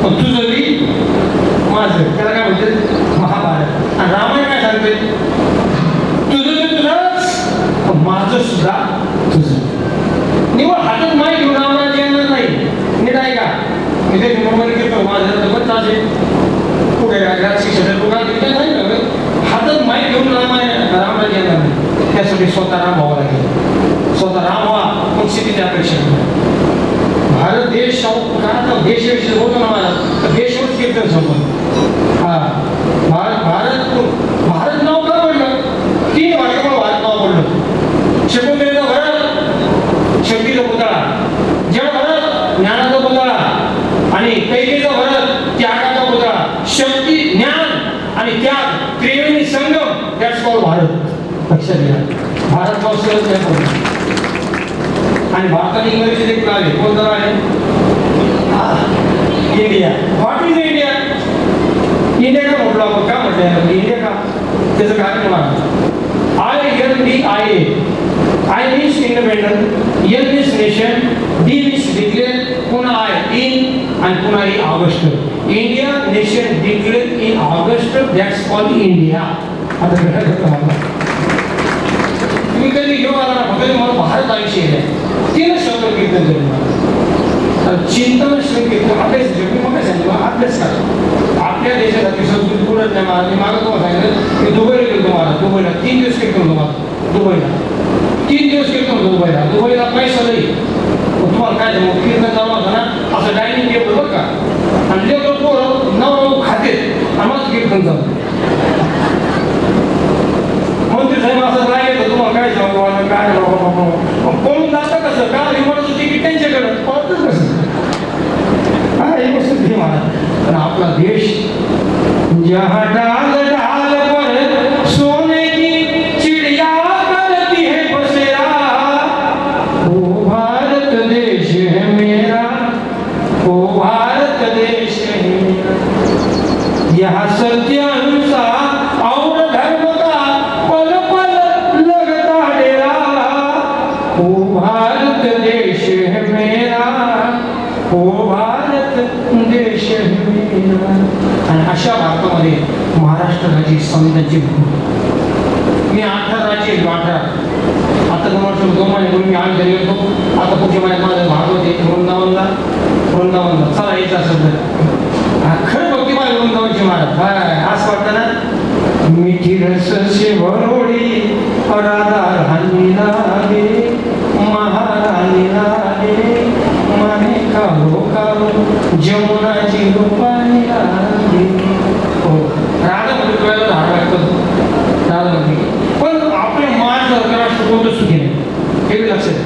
तुझं मी माझं, त्याला काय म्हणते महाभारत. आणि रामायण काय सांगते, तुझं ते तुझंच माझं सुद्धा तुझं. निवड हातात माहीत घेऊन रामायण येणार नाही. नीट आहे का? मी ते मोबाईल घेतो माझं पण असेल पुढे राजकीय क्षेत्रात लोकांना नाही ना, हातात माहीत घेऊन रामायण येणार नाही. त्यासाठी स्वतः राम व्हावं लागेल. स्वतः राम व्हा मग शेतीची अपेक्षा. भारत देश का देशाविषयी होतो ना मला तर देशवर कीर्तन संपत. हा भारत भारत भारत नाव का पडलं, 3 वाक्यामुळे भारत नाव पडलं. शकुंतलेचं भरत शक्तीचा पुतळा, जड भरत ज्ञानाचा पुतळा, आणि कैकेचा भरत त्यागाचा पुतळा. शक्ती ज्ञान आणि त्याग त्रिवेणी संगम, दॅट्स कॉल्ड भारत. लक्षात घ्या, भारत नाव सहज नाही पडलं. आणि भारताने इंग्रजीत एक नाव आहे, कोणतं नाव आहे? India. What is India? India का म्हटलं आपण, का म्हटलं इंडिया का? त्याचं कारण मला INDIA. I means independent, N means nation, D means declare, पुन्हा I in and पुन्हा ही August. India nation declare in August, that's called India. आता भेटत होतं मला तुम्ही कधी घेऊन आला ना फक्त मला भारत आयुष्य आहे 3 शब्द कीर्तन करून चिंतन श्री कीर्तन अभ्यास मी मग काय सांगितलं अभ्यास करा. आपल्या देशासाठी संस्कृती पुढत नाही मला. मी मागं तुम्हाला सांगितलं मी दुबईला गेलो. तुम्हाला दुबईला 3 दिवस कीर्तन होतो मला दुबईला. 3 होतो दुबईला पैसा नाही तुम्हाला काय मग कीर्तन चालू होतं ना असं डायनिंग टेबल बघ का आणि लेकर पोरं नऊ खाते आणि मग कीर्तन चालू मंत्री साहेब असं राहिलं तुम्हाला काय सांगू काय पळून जातं कसं का विमानाचं तिकीट त्यांच्याकडं पळतच कसं हा हे गोष्ट घे मला पण आपला देश जहाँ डाल डाल पर सोने की चिड़िया करती है बसेरा ओ भारत देश है मेरा ओ भारत देश है मेरा यहाँ सत्य अहिंसा और धर्म का पल पल लगता डेरा ओ भारत देश है मेरा ओ भारत देश है मेरा. आणि अशा भारतामध्ये महाराष्ट्र राज्य संविधानाची मी 18 राज्य 18 आता तुम्हाला 2 महिन्यापूर्वी मी आज घरी होतो आता पुढच्या महिन्यात माझं भागवत आहे वृंदावनला चला यायचं असेल तर खरं भक्ती माझ्या वृंदावनची महाराज हाय असं वाटतं ना मिठी रस से भरोडी राधा रानी लागे महारानी लागे माने काहो काहो जमुनाची रूपानी लागे हो राधा म्हणतो राधा म्हणते पण आपल्या महाराष्ट्र राष्ट्र कोणतं सुखी नाही हे लक्षात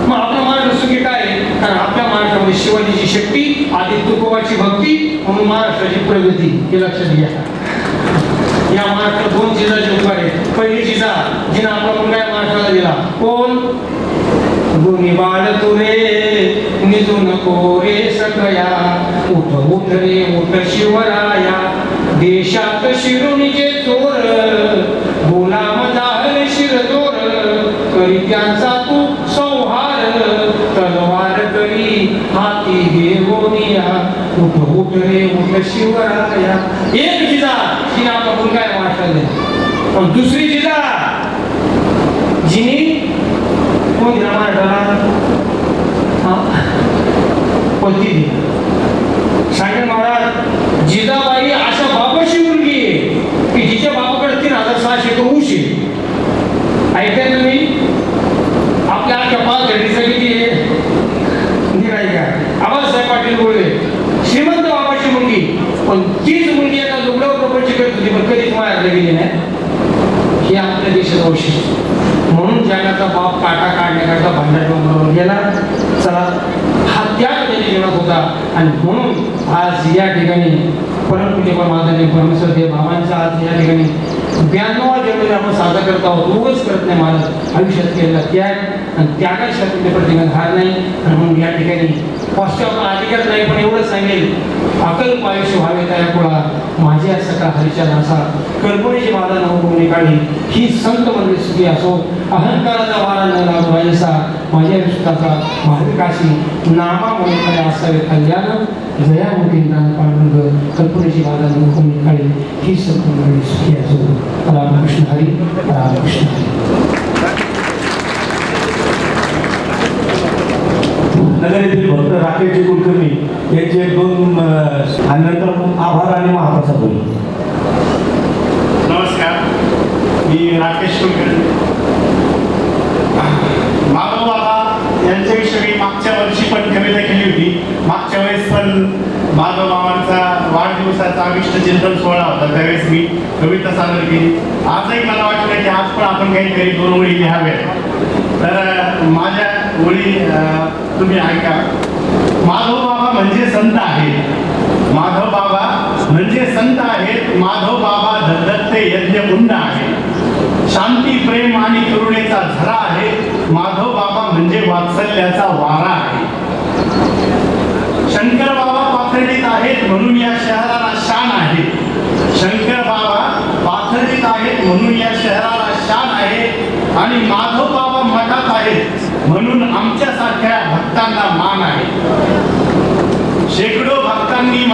मग आपलं महाराष्ट्र सुखी काय कारण आपल्या महाराष्ट्रामध्ये शिवाजीची शक्ती आधी तुकोबाची भक्ती म्हणून महाराष्ट्राची प्रगती हे लक्षात घ्या. या महाराष्ट्रात 2 जिजाचे उभार आहेत. पहिली जिजा जिने आपला मुलगा महाराष्ट्राला दिला कोण गुणी बाळ तुरे निजू नको रे सगळ्या उठ उठ रे उठ शिवराया देशात शिरुनीचे चोर गुलाम जाहल शिरदोर करी त्यांचा तू संहार तलवार करी हाती घेऊनिया उठ उठ रे उठ शिवराया. एक जिजा जिने आपला मुलगा महाराष्ट्राला दिला पण दुसरी जिजा जिने कोण दिला महाराष्ट्राला पती दिला. सांगेल महाराज जिजाबाई अशा बाबाची मुलगी आहे की जिच्या बाबाकडे 3600 एकर ऊस आहे. ऐकताय तुम्ही आपल्या आजच्या 5 घडीचा किती आहे नाही का आबासाहेब पाटील बोलले श्रीमंत बाबाची मुलगी पण तीच मुलगी एका लुगड्यावर प्रपंच करत होती पण कधीच मायाला गेली नाही. हे आपल्या देशाचं वैशिष्ट्य म्हणून जगाचा बाप काटा काढण्याकरता भांडण गेला. चला हा त्याग त्याच्या जीवनात होता आणि म्हणून आज या ठिकाणी परमपूज्य परमादरणीय परमेश्वरदेव बाबांचा आज या ठिकाणी 92वा जन्मदिन आपण साजरा करत आहोत. उगाच करत नाही महाराज आयुष्यात केलेला त्याग आणि त्यागाशिवाय कुठल्या प्रतिकार हार नाही आणि म्हणून या ठिकाणी पश्चात अधिकार नाही पण एवढं सांगेल अकल्प आयुष्य व्हावे त्या कुळा माझ्या सकाळ हरीच्या नासा कल्पनेची बाधा नवभूमी काढी ही संत मंडळी सुखी असो अहंकाराचा वारा न लागू राहिसा माझ्या विश्वाचा महाविकाशी नामामुळे काय असावे कल्याण जयामुखी ज्ञान पांडुरंग कल्पनेची बाधा नवभूमी काढी ही संत मंडळी सुखी असो. रामकृष्ण हरी रामकृष्ण हरी. नगर येथील भक्त राकेशजी कुलकर्णी यांचे 2 आणि नंतर आभार आणि महाप्रसाद होईल. नमस्कार मी राकेश कुलकर्णी. माधव बाबा यांच्याविषयी मी मागच्या वर्षी पण कविता केली होती. मागच्या वेळेस पण माधव बाबांचा वाढदिवसाचा अभिष्ट चिंतन सोहळा होता त्यावेळेस मी कविता सादर केली. आजही मला वाटलं की आज पण आपण काहीतरी 2 ओळी लिहाव्या तर माझ्या ओळी तुम्ही ऐका. माधव बाबा म्हणजे संत आहेत. माधव बाबा म्हणजे संत आहेत. माधव बाबा धगधगते यज्ञकुंड आहे. शांती प्रेम आणि करुणेचा झरा आहे. माधव बाबा म्हणजे वात्सल्याचा वारा आहे. शंकर बाबा पाथर्डीत आहेत म्हणून या शहराला शान आहे. शंकर बाबा पाथर्डीत आहेत म्हणून या शहराला शान आहे आणि माधव बाबा मठात आहेत म्हणून आमच्यासारख्या भक्तांना मान आहे. शेकडो भक्तांना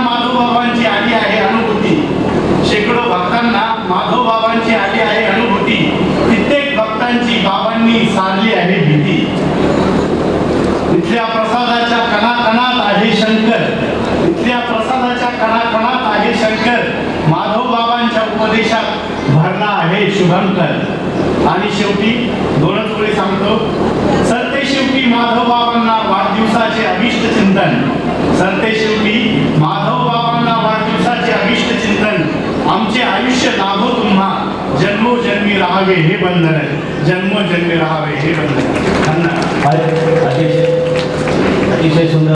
माधव बाबांची आली आहे अनुभूती. शेकडो भक्तांना माधव बाबांची आली आहे अनुभूती. कित्येक भक्तांची बाबांनी सारली आहे भीती. इथल्या प्रसादाच्या कणाकणात आहे शंकर. इथल्या प्रसादाच्या कणाकणात आहे शंकर. माधव बाबांच्या उपदेशात भरला आहे शुभंकर. आणि शेवटी दोनच ओळी सांगतो. सरते शेवटी माधव बाबांना वाढदिवसाचे अभिष्ट चिंतन. सरते शेवटी माधव बाबांना वाढदिवसाचे अभिष्ट चिंतन. आमचे आयुष्य लाभो तुम्हा जन्मोजन्मी राहावे हे बंधन. जन्मोजन्मी राहावे हे बंधन.